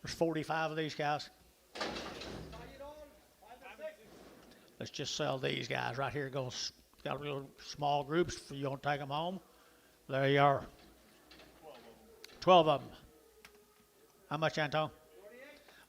There's 45 of these guys. Let's just sell these guys right here. Got little small groups. If you want to take them home, there you are. 12 of them. How much, Anton?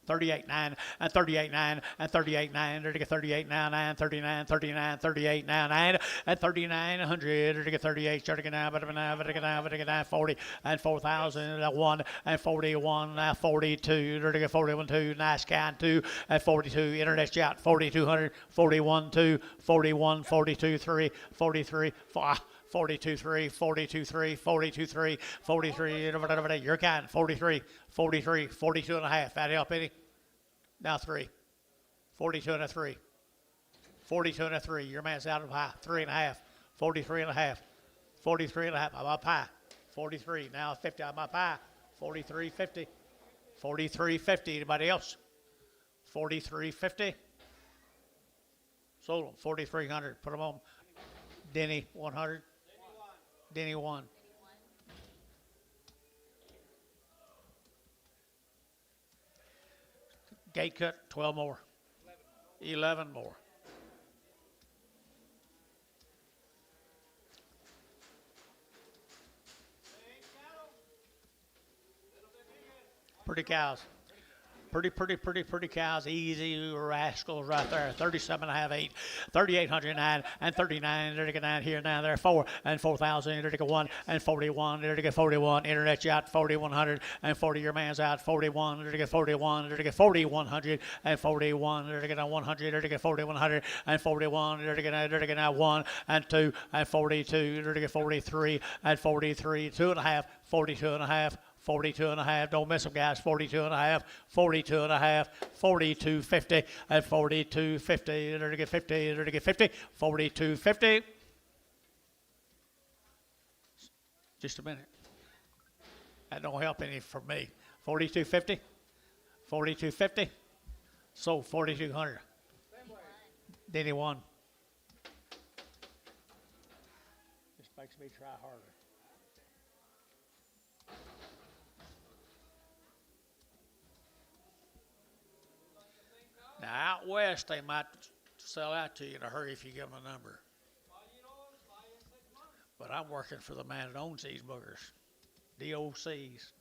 38.9 and 38.9 and 38.9. There to get 38.99, 39, 39, 38.99 and 3900. There to get 38. Start again now, but again now, 40 and 4,000. 1 and 41, 42. There to get 41 2. Nice count 2 and 42. Internet shot 4,200, 41 2, 41, 42 3, 43 4. 42 3, 42 3, 42 3, 43, your count, 43, 43, 42 and a half. That help any? Now 3, 42 and a 3, 42 and a 3. Your man's out of high, 3 and a half, 43 and a half, 43 and a half. I'm up high, 43. Now 50. I'm up high, 43.50, 43.50. Anybody else? 43.50. Sold them, 4,300. Put them on. Denny 100. Denny 1. Gate cut 12 more. 11 more. Pretty cows. Pretty cows. Easy rascals right there. 37 and a half, 8. 3,809 and 39. There to get 9 here, now there. 4 and 4,000. There to get 1 and 41. There to get 41. Internet out 4,100 and 40. Your man's out 41. There to get 41. There to get 4,100 and 41. There to get 100. There to get 4,100 and 41. There to get 1 and 2 and 42. There to get 43 and 43. 2 and a half. 42 and a half. 42 and a half. Don't miss them, guys. 42 and a half. 42 and a half. 42.50 and 42.50. There to get 50. There to get 50. 42.50. Just a minute. That don't help any for me. 42.50. 42.50. Sold 4,200. Denny 1. Just makes me try harder. Now, out west, they might sell out to you in a hurry if you give them a number. But I'm working for the man that owns these boogers, DOCs.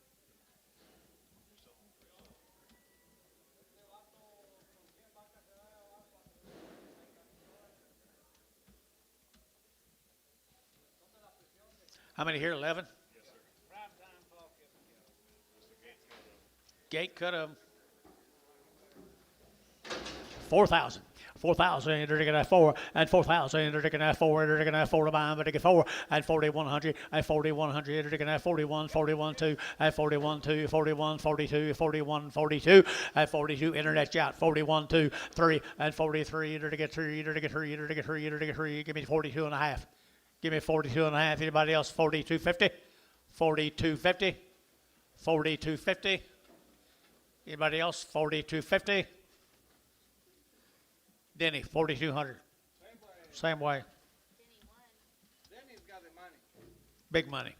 How many here? 11?
Yes, sir.
Gate cut them. 4,000. 4,000, they're gonna 4 and 4,000, they're gonna 4, they're gonna 4 to buy, but they get 4 and 4,100 and 4,100, they're gonna 41, 41, 2 and 41, 2, 41, 42, 41, 42 and 42. Internet out 41, 2, 3 and 43, they're to get 3, they're to get 3, they're to get 3, they're to get 3. Give me 42 and a half. Give me 42 and a half. Anybody else? 42.50. 42.50. 42.50. Anybody else? 42.50. Denny, 4,200. Same way.
Denny's got the money.
Big money.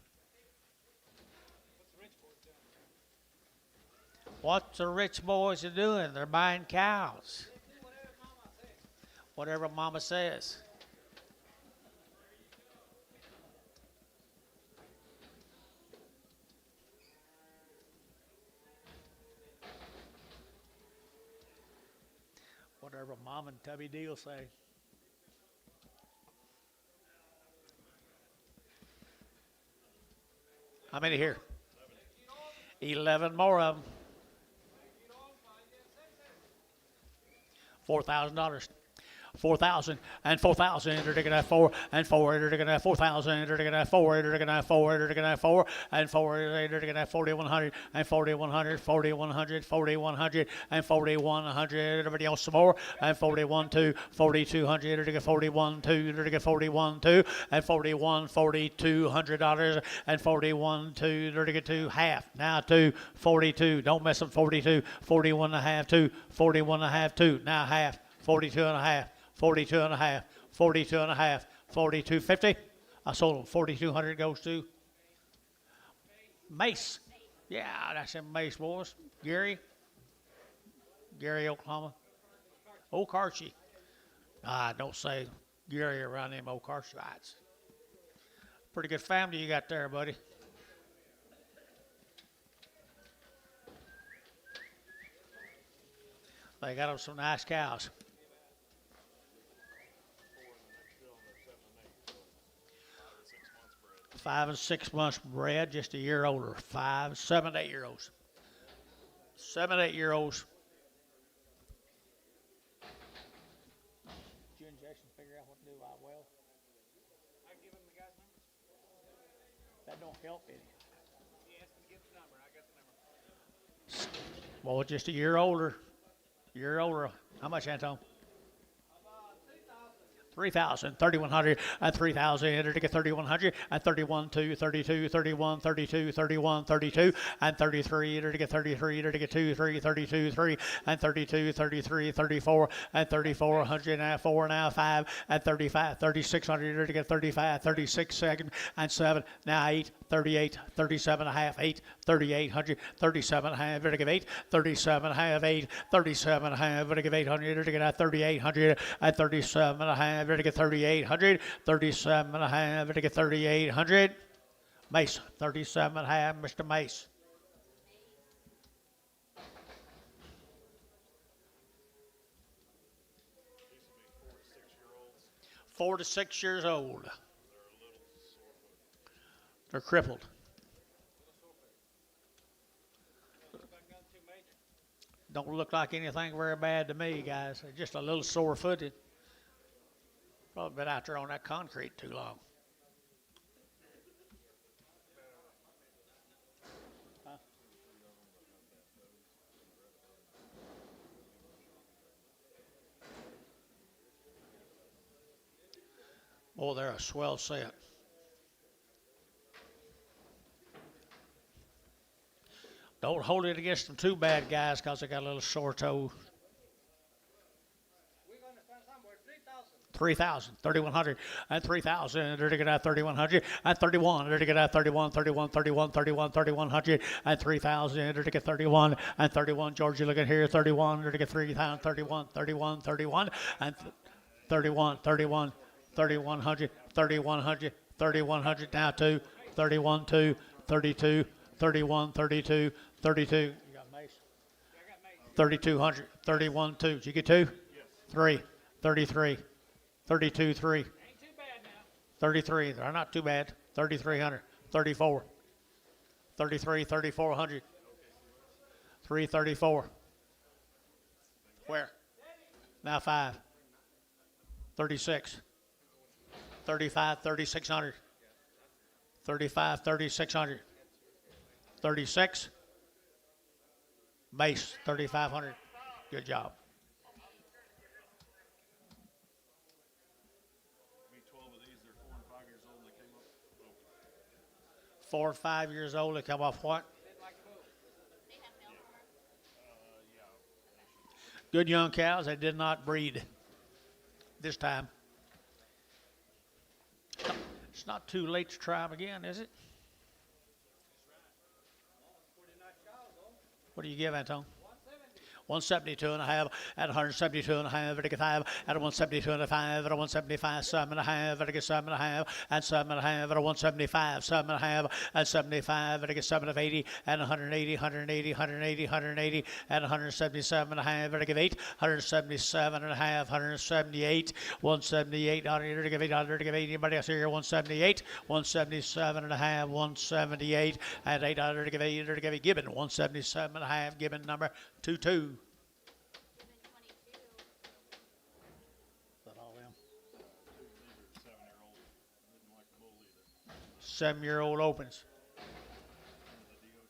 What the rich boys are doing? They're buying cows. Whatever mama says. Whatever Mom and Tubby D will say. How many here? 11 more of them. $4,000. 4,000 and 4,000. They're taking that 4 and 4. They're taking that 4,000. They're taking that 4. They're taking that 4. They're taking that 4 and 4. They're taking that 4,100 and 4,100, 4,100, 4,100 and 4,100. Everybody else some more and 41 2, 4,200. They're taking 41 2. They're taking 41 2 and 41, $4,200 and 41 2. They're taking 2 half now 2, 42. Don't mess up 42, 41 and a half 2, 41 and a half 2. Now half 42 and a half. 42 and a half, 42 and a half, 42.50. I sold them. 4,200 goes to Mace. Yeah, that's in Mace, boys. Gary, Oklahoma. Okarche. Don't say Gary around them Okarcheites. Pretty good family you got there, buddy. They got them some nice cows.
Four and the next fill, and they're 7 and 8, so 5 and 6 months bred.
5 and 6 months bred, just a year older. 5, 7, 8-year-olds. 7, 8-year-olds. Did you and Jason figure out what to do out well?
I give him the guy's number.
That don't help any.
He asked me to give the number. I got the number.
Well, just a year older. Year older. How much, Anton? 3,000, 3,100, and 3,000, enter to get 3,100, and 31, 2, 32, 31, 32, 31, 32, and 33, enter to get 33, enter to get 2, 3, 32, 3, and 32, 33, 34, and 34, 100, and 4, now 5, and 35, 3,600, enter to get 35, 36, 2, and 7, now 8, 38, 37 and a half, 8, 3,800, 37 and a half, enter to get 8, 37 and a half, 8, 37 and a half, enter to get 800, enter to get 3,800, and 37 and a half, enter to get 3,800, 37 and a half, enter to get 3,800. Mace, 37 and a half, Mr. Mace.
These will be
4 to 6 years old.
They're a little sore.
They're crippled. Don't look like anything very bad to me, guys. They're just a little sore-footed. Probably been out there on that concrete too long. Huh? Oh, they're a swell set. Don't hold it against them too bad, guys, because they got a little sore toe.
We're going to spend somewhere 3,000.
3,000, 3,100, and 3,000, they're to get out 3,100, and 31, they're to get out 31, 31, 31, 31, 3,100, and 3,000, they're to get 31, and 31, Georgia, look at here, 31, they're to get 3,000, 31, 31, 31, and 31, 31, 3,100, 3,100, 3,100, now 2, 31, 2, 32, 31, 32, 32. You got mace? 3,200, 31, 2. Did you get 2? Yes. 3, 33, 32, 3.
Ain't too bad now.
33, they're not too bad. 3,300, 34, 33, 3,400, 334. Where? Now 5, 36, 35, 3,600, 35, 3,600, 36, Mace, 3,500. Good job.
Be 12 of these. They're 4 and 5 years old. They came up.
4 or 5 years old, they come off what?
They have milk for
Yeah.
Good young cows. They did not breed this time. It's not too late to try them again, is it? What do you give, Anton? 172 and a half, at 172 and a half, at 5, at 172 and a 5, at 175, 7 and a half, at 7 and a half, and 7 and a half, at 175, 7 and a half, at 75, at 7 of 80, and 180, 180, 180, 180, and 177 and a half, at 8, 177 and a half, 178, 178, 100, 8, anybody else here, 178, 177 and a half, 178, and 800, 8, Gibbon, 177 and a half, Gibbon number 22.
Given 22.
That all them?
These are 7-year-old. Didn't like the bull either.
7-year-old opens.
Under the DOC.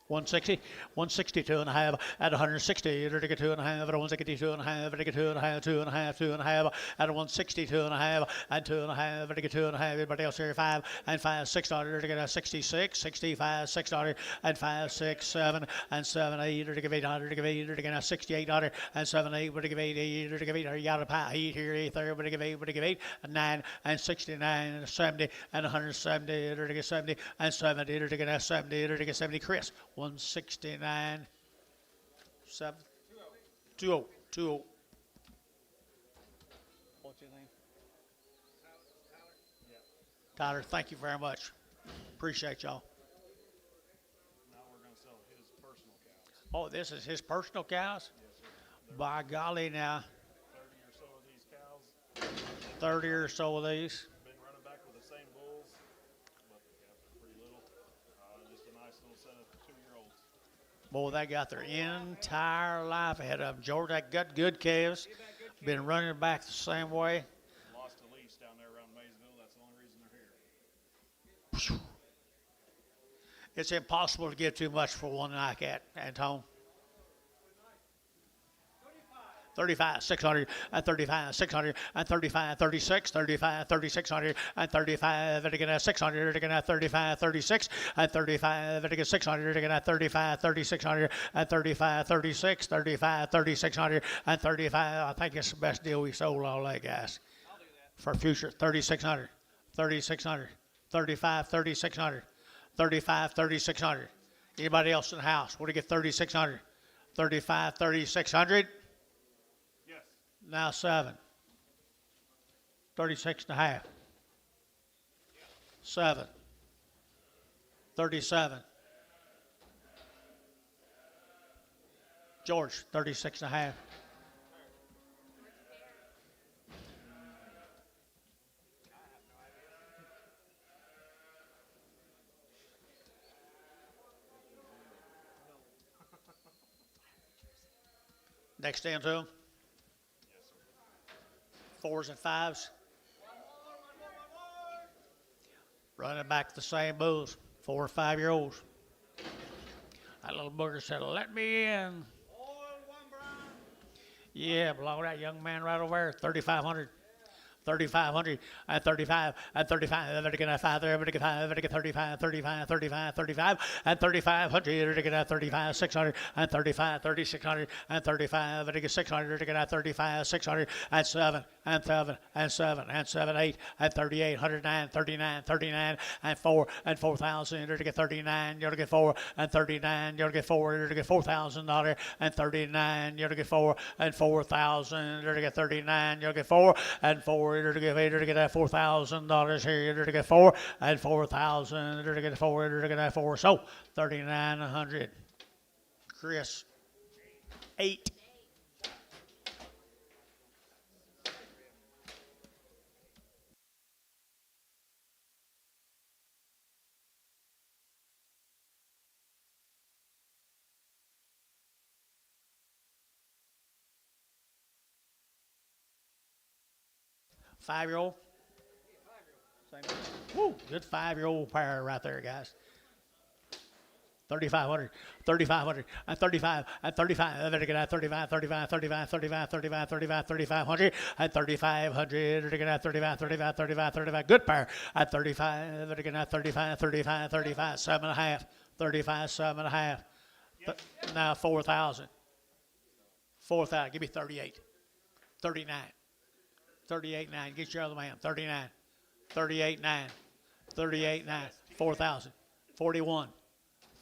160, 162 and a half, at 160, to get 2 and a half, at 162 and a half, to get 2 and a half, 2 and a half, 2 and a half, at 162 and a half, and 2 and a half, to get 2 and a half, everybody else here, 5, and 5, 6 to get a 66, 65, 6 and 5, 6, 7, and 7, 8, to give 800, to give 8, to get a 68, and 7, 8, to give 8, 8, to give 8, you got a pie, 8 here, 8 there, to give 8, to give 8, and 9, and 69, and 70, and 170, to get 70, and 70, to get a 70, to get 70, Chris. 169, 7, 20, 20. What's your name? Tyler, thank you very much. Appreciate y'all.
Now we're gonna sell his personal cows.
Oh, this is his personal cows?
Yes, sir.
By golly now,
30 or so of these cows.
30 or so of these.
Been running back with the same bulls, but the calves are pretty little. Just a nice little set of 2-year-olds.
Boy, they got their entire life ahead of them. George, that got good calves. Been running back the same way.
Lost a lease down there around Maysville. That's the only reason they're here.
It's impossible to give too much for one like that, Antone. 35, 600, and 35, 600, and 35, 36, 35, 3600, and 35, and again at 600, and again at 35, 36, and 35, and again 600, and again at 35, 3600, and 35, 36, 35, 3600, and 35. I think it's the best deal we sold all that, guys. For future, 3600, 3600, 35, 3600, 35, 3600. Anybody else in the house? What do you get? 3600, 35, 3600.
Yes.
Now 7. 36 and a half. 7. 37. George, 36 and a half. Next stand to him. 4s and 5s. Running back the same bulls. 4 or 5-year-olds. That little booger said, "Let me in." Yeah, belong to that young man right over there. 3,500. 3,500 and 35 and 35. Everybody get 5 there. Everybody get 5. Everybody get 35, 35, 35, 35 and 3,500. Everybody get 35, 600 and 35, 3,600 and 35. Everybody get 600. Everybody get 35, 600 and 7 and 7 and 7 and 7, 8 and 38, 109, 39, 39 and 4 and 4,000. Everybody get 39. You're to get 4 and 39. You're to get 4. You're to get $4,000 and 39. You're to get 4 and 4,000. You're to get 39. You'll get 4 and 4. You're to get that $4,000 here. You're to get 4 and 4,000. You're to get 4. You're to get that 4. So 3,900. Chris, 8. Five-year-old. Woo, good 5-year-old pair right there, guys. 3,500, 3,500, and 35, and 35. They're going to 35, 35, 35, 35, 35, 35, 3,500, and 3,500. They're going to 35, 35, 35, 35. Good pair. At 35, they're going to 35, 35, 35, 7.5, 35, 7.5. Now 4,000. 4,000. Give me 38. 39. 38.9. Get your other man. 39. 38.9. 38.9. 4,000. 41.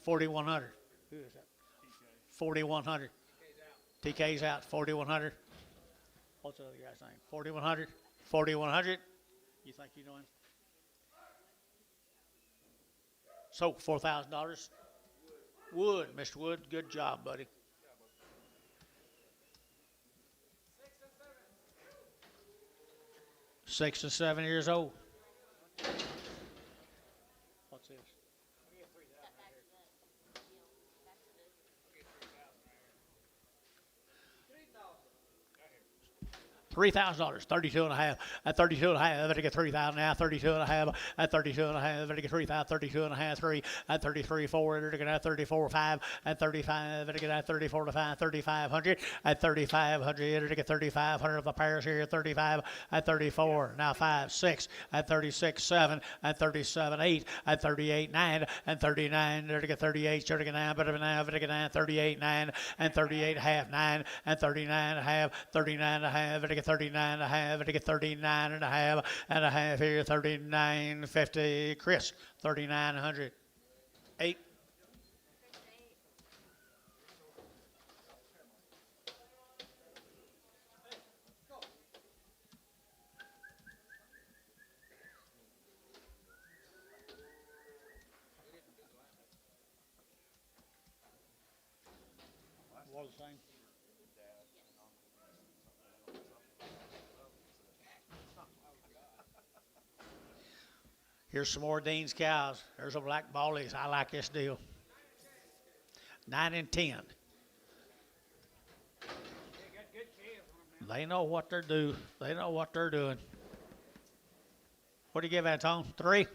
4,100. Who is that? 4,100. TK's out. 4,100. What's the other guy's name? 4,100. 4,100. You think you know him? So $4,000. Wood, Mr. Wood. Good job, buddy. 6 and 7 years old. What's this? $3,000, 32 and a half, at 32 and a half, everybody get 3,000 now, 32 and a half, at 32 and a half, everybody get 3,000, 32 and a half, 3, at 33, 4, everybody get 34, 5, at 35, everybody get 34 to 5, 3,500, at 3,500, everybody get 3,500 of the pairs here, 35, at 34, now 5, 6, at 36, 7, at 37, 8, at 38, 9, and 39, everybody get 38, everybody get 9, but now everybody get 9, 38, 9, and 38 half, 9, and 39 and a half, 39 and a half, everybody get 39 and a half, everybody get 39 and a half here, 39.50. Chris, 3,900. 8. All the same. Here's some more Dean's cows. There's a black ballies. I like this deal. 9 and 10.
They got good calves on them now.
They know what they're doing. They know what they're doing. What do you give, Anton? 3?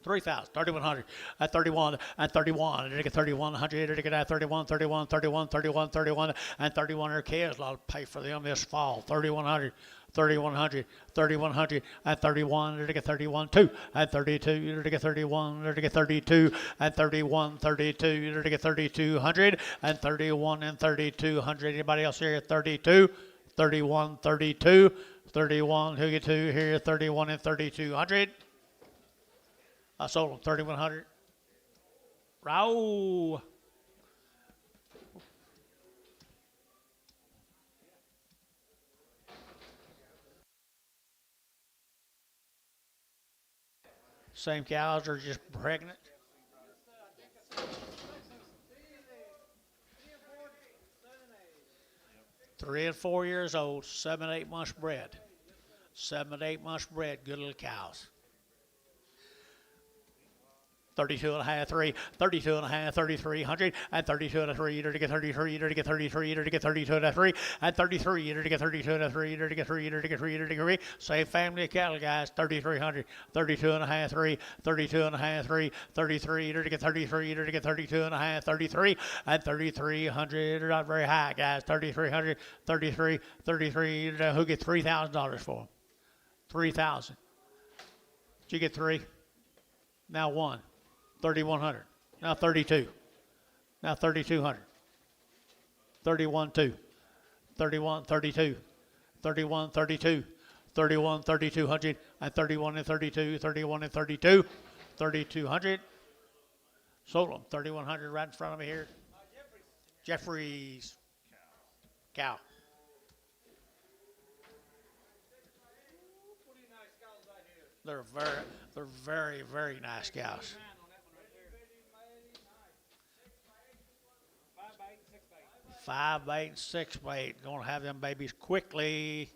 3,000, 3,100, at 31, and 31, and 3,100, and 31, 31, 31, 31, 31, and 3,100 kids. I'll pay for them this fall. 3,100, 3,100, 3,100, and 31, and 31, 2, and 32, and 31, and 32, and 31, 32, and 3,200, and 31, and 3,200. Anybody else here at 32, 31, 32, 31, who get 2 here, 31, and 3,200. I sold them 3,100. Row. Same cows are just pregnant. 3 and 4 years old, 7, 8 months bred. 7, 8 months bred, good little cows. 32 and a half, 3, 32 and a half, 3,300, and 32 and a 3, to get 33, to get 33, to get 32 and a 3, and 33, to get 32 and a 3, to get 3, to get 3, to get 3. Same family of cattle, guys. 3,300, 32 and a half, 3, 32 and a half, 3, 33, to get 33, to get 32 and a half, 33, and 3,300. They're not very high, guys. 3,300, 33, 33. Who get $3,000 for them? 3,000. Did you get 3? Now 1. 3,100. Now 32. Now 3,200. 31, 2. 31, 32. 31, 32. 31, 3,200. And 31 and 32. 31 and 32. 3,200. Sold them. 3,100 right in front of me here. Jeffrey's cow.
Pretty nice cows right here.
They're very nice cows. 5 by 8 and 6 by 8. Gonna have them babies quickly.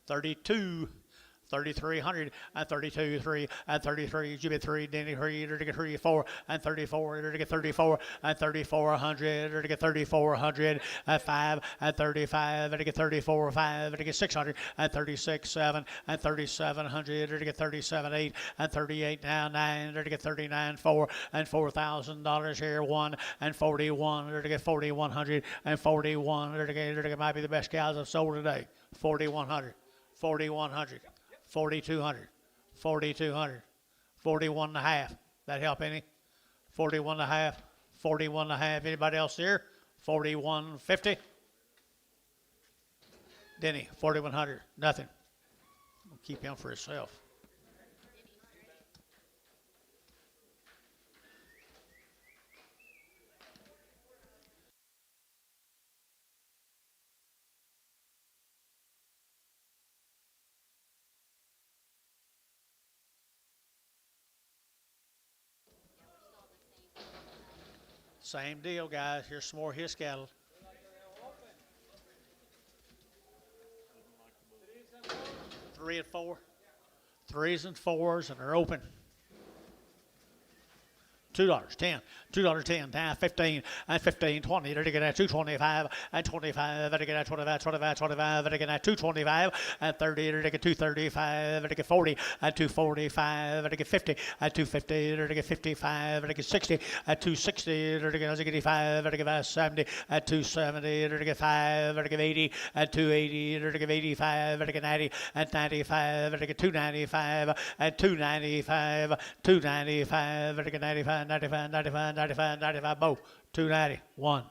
32. 3,300 and 32, 3 and 33, GB 3, Denny 3, to get 34 and 34, to get 34 and 3,400, to get 3,400 and 5 and 35, to get 34, 5, to get 600 and 36, 7 and 3,700, to get 37, 8 and 38 now 9, to get 39, 4 and $4,000 here 1 and 41, to get 4,100 and 41, to get might be the best cows I've sold today. 4,100, 4,100. 4,200, 4,200, 41 and a half. That help any? 41 and a half, 41 and a half. Anybody else here? 41.50. Denny, 4,100. Nothing. We'll keep him for himself. Same deal, guys. Here's some more his cattle. 3 and 4. 3s and 4s, and they're open. $2, 10, $2, 10, down 15, and 15, 20, to get at 225, and 25, to get at 25, 25, 25, to get at 225, and 30, to get 235, to get 40, and 245, to get 50, and 250, to get 55, to get 60, and 260, to get 85, to get 70, and 270, to get 5, to get 80, and 280, to get 85, to get 90, and 95, to get 295, and 295, 295, to get 95. 95, 95, 95, 95, both. 290, 1.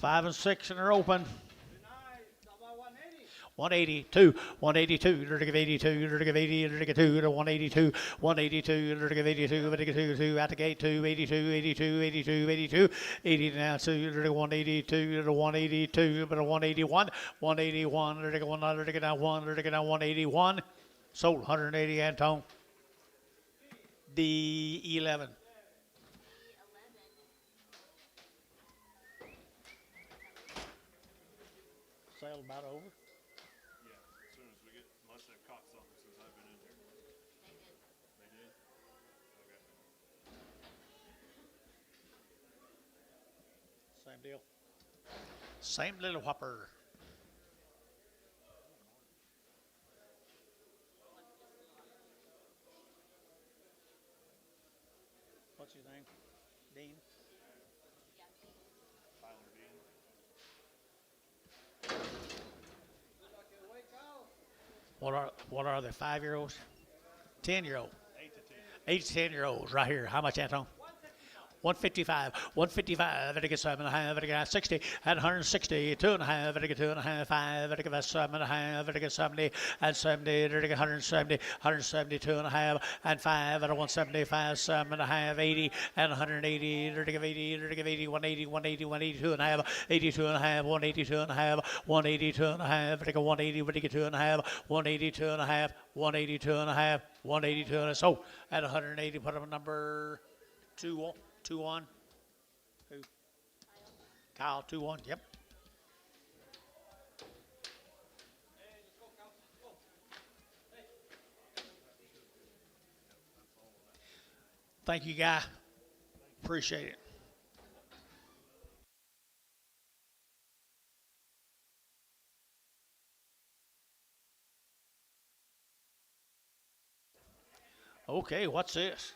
5 and 6 and they're open.
Denied. About 180.
182, 182, to give 82, to give 80, to give 2, to 182, 182, to give 82, to give 2, out the gate 2, 82, 82, 82, 82, 80 now 2, to 182, to 182, but a 181, 181, to give 100, to get down 1, to get down 181, sold 180, Antone. D11. Sale about over.
Yeah, as soon as we get, unless they've caught something since I've been in here. They did? Okay.
Same deal. Same little whopper. What's his name? Dean?
Tyler Dean.
What are they? 5-year-olds? 10-year-old.
8 to 10.
8 to 10-year-olds right here. How much, Anton? 155, 155, I think it's 7.5, I think it's 60, at 160, 2.5, I think it's 2.5, 5, I think it's 7.5, I think it's 70, and 70, I think 170, 170, 2.5, and 5, and 175, 7.5, 80, and 180, I think 80, I think 80, 180, 180, 182.5, 82.5, 182.5, 182.5, I think 180, I think 2.5, 182.5, 182.5, 182, so at 180, put up a number 2 1. Who? Kyle 2 1. Yep. Thank you, guy. Appreciate it. Okay, what's this?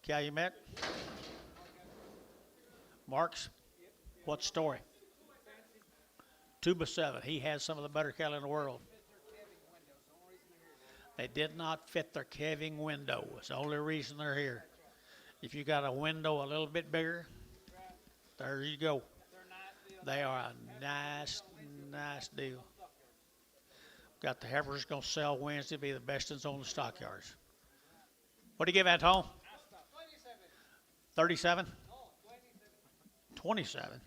Calumet? Marks? What story? 2x7. He has some of the better cattle in the world. They did not fit their calving window. It's the only reason they're here. If you got a window a little bit bigger, there you go. They are a nice, nice deal. Got the heifers going to sell Wednesday, be the best ones on the stockyards. What do you give, Anton? 37? 27.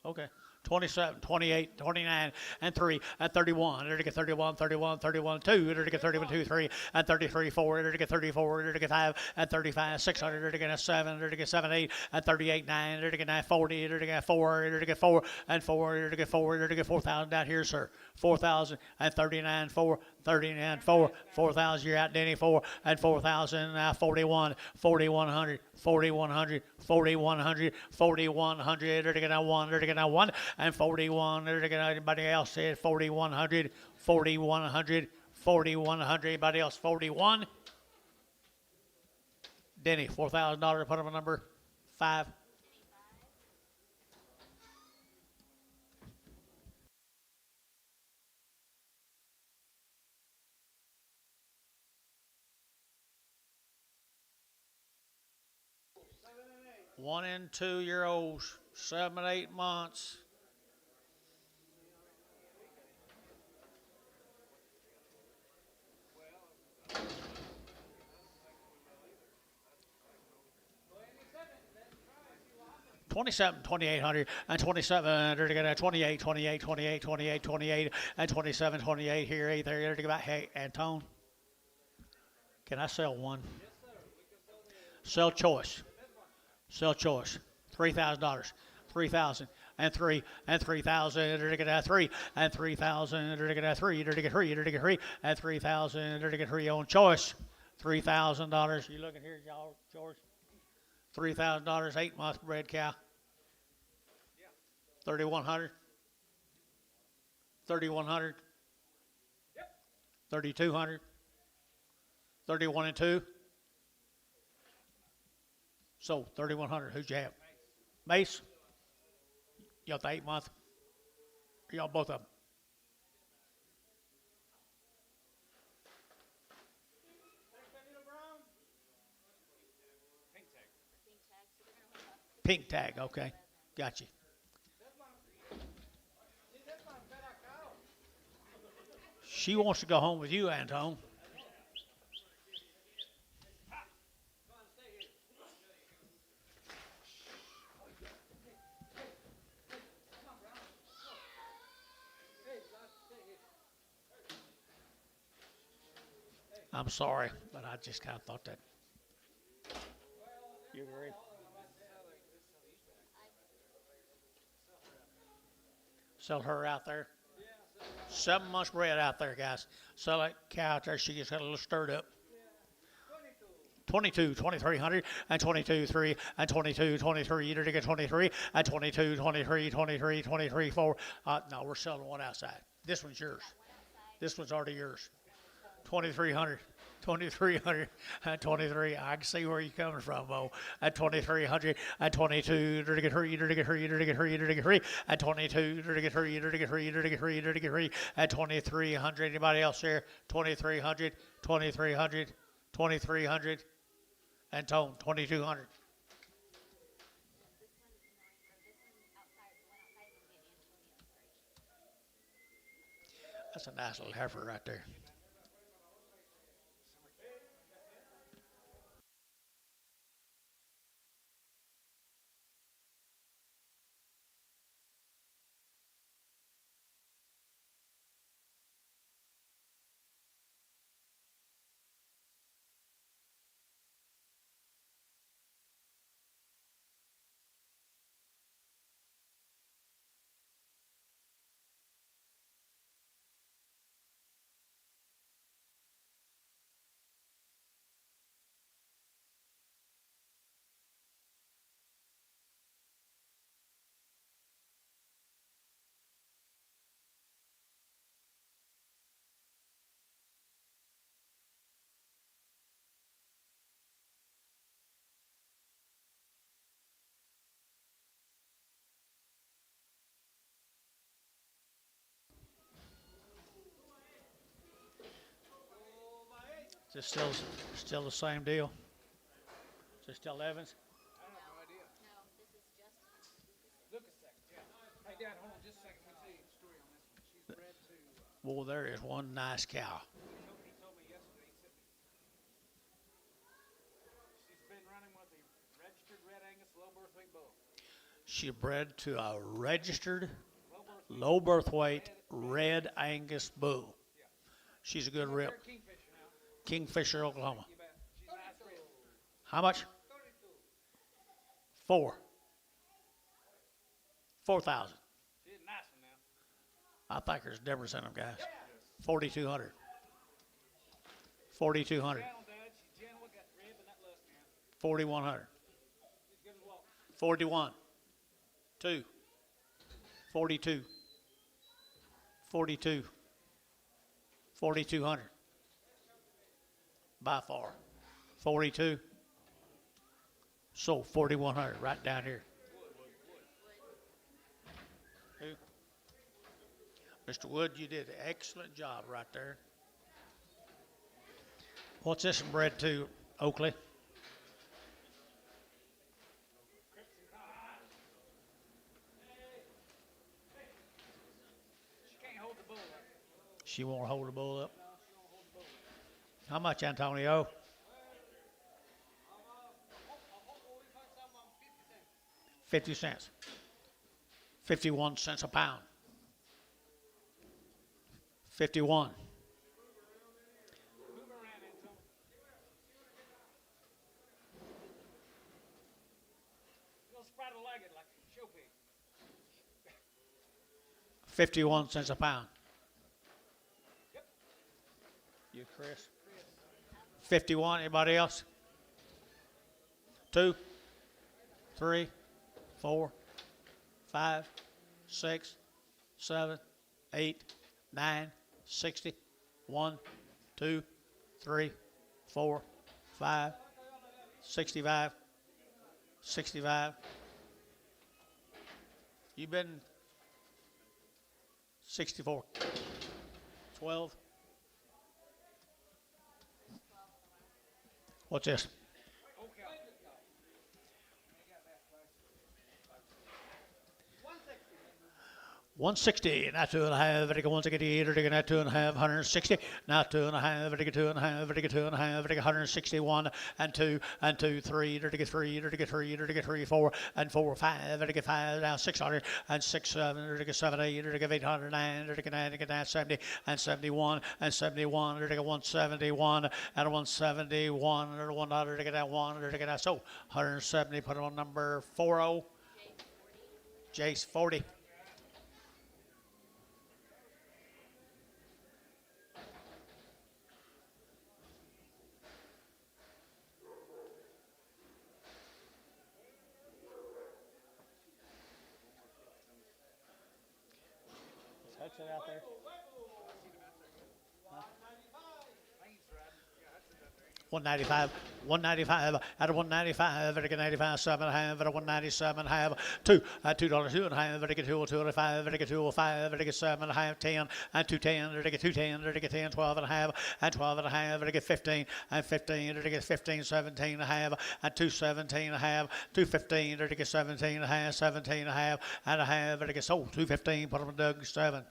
Okay. 27, 28, 29, and 3, and 31. There to get 31, 31, 31, 2. There to get 31, 2, 3, and 33, 4. There to get 34. There to get 5, and 35, 600. There to get 7. There to get 7, 8, and 38, 9. There to get 9, 40. There to get 4. There to get 4, and 4. There to get 4. There to get 4,000 down here, sir. 4,000, and 39, 4. 39, 4, 4,000, you're out, Denny, 4, and 4,000, now 41, 4,100, 4,100, 4,100, 4,100, there to get 1, there to get 1, and 41, there to get anybody else said 4,100, 4,100, 4,100, anybody else 41? Denny, $4,000, put him a number 5. One and 2 year olds, 7 and 8 months. $27, 2,800, and 27, they're going to 28, 28, 28, 28, 28, and 27, 28 here, 8 there, to about, hey, Antone, can I sell one? Sell choice. Sell choice. $3,000. 3,000 and 3 and 3,000. They're gonna 3 and 3,000. They're gonna 3. They're gonna 3. They're gonna 3 and 3,000. They're gonna 3 on choice. $3,000. You looking here, George? $3,000. 8-month bred cow. 3,100. 3,100. 3,200. 31 and 2. So 3,100. Who'd you have? Mace. You got the 8-month. Y'all both of them.
Pink tag.
Pink tag, okay. Got you. She wants to go home with you, Antone. I'm sorry, but I just kind of thought that. You agree? Sell her out there. 7 months bred out there, guys. Sell that cow out there. She gets a little stirred up. 22, 2300, and 22, 3, and 22, 23. You're to get 23, and 22, 23, 23, 23, 4. No, we're selling one outside. This one's yours. This one's already yours. 2300, 2300, and 23. I can see where you're coming from, Bo. At 2300, and 22. You're to get her, you're to get her, you're to get her, you're to get her. At 22, you're to get her, you're to get her, you're to get her, you're to get her. At 2300. Anybody else here? 2300, 2300, 2300. And Tone, 2200. That's a nice little heifer right there. Is this still the same deal? Is it still Evans?
I have no idea.
No, this is just
Look a second, yeah. Hey, Dad, hold on just a second. Let me tell you the story on this one. She's bred to,
Well, there is one nice cow.
he told me yesterday, he said she's been running with a registered red Angus low birth weight bull.
She bred to a registered
Low birth weight.
low birth weight red Angus bull. She's a good rip.
They're Kingfisher now.
Kingfisher, Oklahoma.
You bet. She's a nice rip.
How much? 4. 4,000.
She's a nice one now.
I think there's a difference in them, guys. 4,200. 4,200.
Gentle, Dad. She's gentle. Got rib and that lust now.
4,100.
She's good as walk.
41. 2. 42. 42. 4,200. By far. 42. So 4,100 right down here. Who? Mr. Wood, you did an excellent job right there. What's this one bred to, Oakley?
She can't hold the bull up.
She won't hold the bull up.
No, she won't hold the bull up.
How much, Antonio? 50 cents. 51 cents a pound. 51.
Move around, Anton. You'll spraddle-legged like a show pig.
51 cents a pound.
Yep.
You, Chris? 51. Anybody else? 2, 3, 4, 5, 6, 7, 8, 9, 60. 1, 2, 3, 4, 5, 65. 65. You've been 64. 12. What's this?
Okay.
160, now 2.5, vertical 160, vertical now 2.5, 160, now 2.5, vertical 2.5, vertical 2.5, vertical 161, and 2, and 2, 3, vertical 3, vertical 3, vertical 3, 4, and 4, 5, vertical 5, now 600, and 6, 7, vertical 7, 8, vertical 809, vertical 9, vertical 970, and 71, and 71, vertical 171, and 171, and 1, vertical 1, vertical so 170, put on number 40, Jace 40. Headset out there. 195, 195, at a 195, vertical 95, 7.5, at a 197, half, $2, $2, 2.5, vertical 205, vertical 205, vertical 7.5, 10, and 210, vertical 210, vertical 10, 12.5, and 12.5, vertical 15, and 15, vertical 15, 17.5, and 217.5, 215, vertical 17.5, 17.5, and a half, vertical so 215, put them on Doug 7.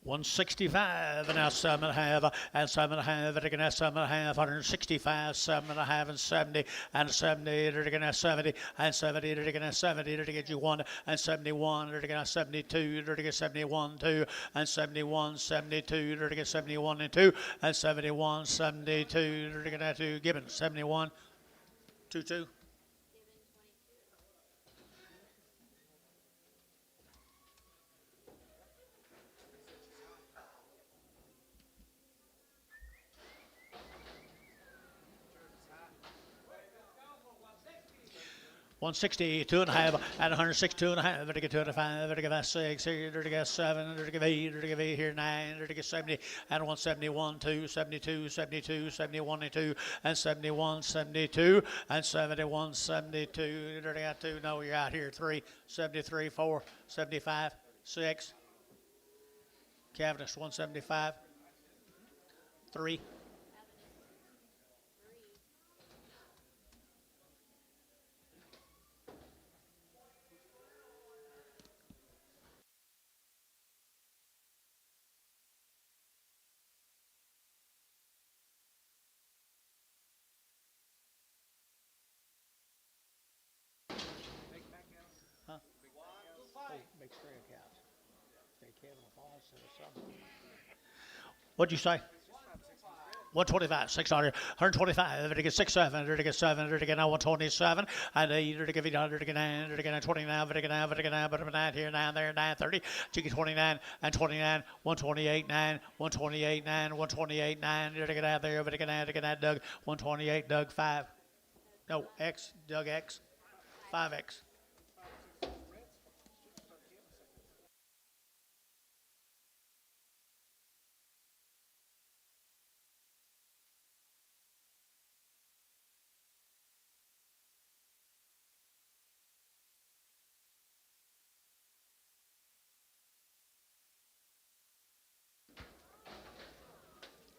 $165 and now 7.5 and 7.5 vertical now 7.5 $165 7.5 and 70 and 70 vertical now 70 and 70 vertical now 70 vertical you 1 and 71 vertical now 72 vertical 71 2 and 71 72 vertical 71 and 2 and 71 72 vertical now 2 Gibbon 71 2 2. $160, 2.5, and 106, 2.5, vertical 2.5, vertical 6, vertical 7, vertical 8, vertical 8 here 9, vertical 70, and 171, 2, 72, 72, 71, and 2, and 71, 72, and 71, 72, vertical 2, no, you're out here 3, 73, 4, 75, 6, Cavendish 175, 3. Big string of cows. They Kevin Falls or something. What'd you say? 125, 600, 125, vertical 6, 7, vertical 7, vertical now 127, and 8, vertical 800, vertical 9, vertical 29, vertical 9, vertical 9, but 9 here, 9 there, 930, chicken 29, and 29, 128, 9, 128, 9, 128, 9, vertical 9 there, vertical 9, vertical 9, Doug, 128, Doug 5. No, X, Doug X, 5X.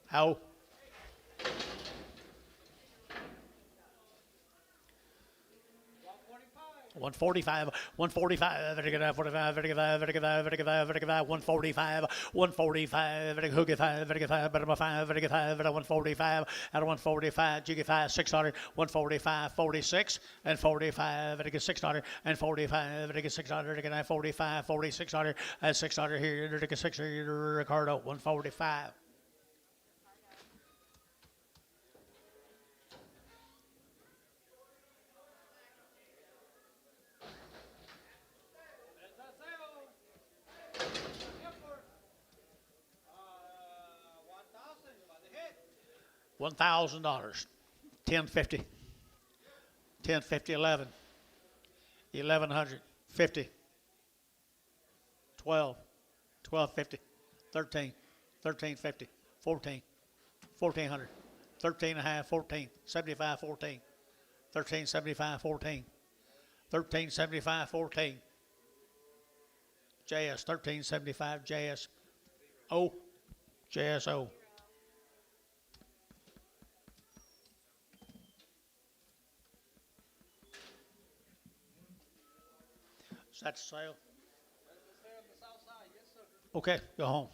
How? $145, 145, vertical 45, vertical 5, vertical 5, vertical 5, vertical 5, 145, 145, vertical hook 5, vertical 5, vertical 5, vertical 5, vertical 145, out of 145, jiggy 5, 600, 145, 46, and 45, vertical 600, and 45, vertical 600, vertical 45, 4600, and 600 here, vertical 600, Ricardo, 145. $1,000, 1050, 1050, 11, 1100, 50, 12, 1250, 13, 1350, 14, 1400, 13 and a half, 14, 75, 14, 1375, 14, 1375, 14, JS 1375 JSO. JSO. Is that the sale?
That's the sale on the south side, yes, sir.
Okay, go home.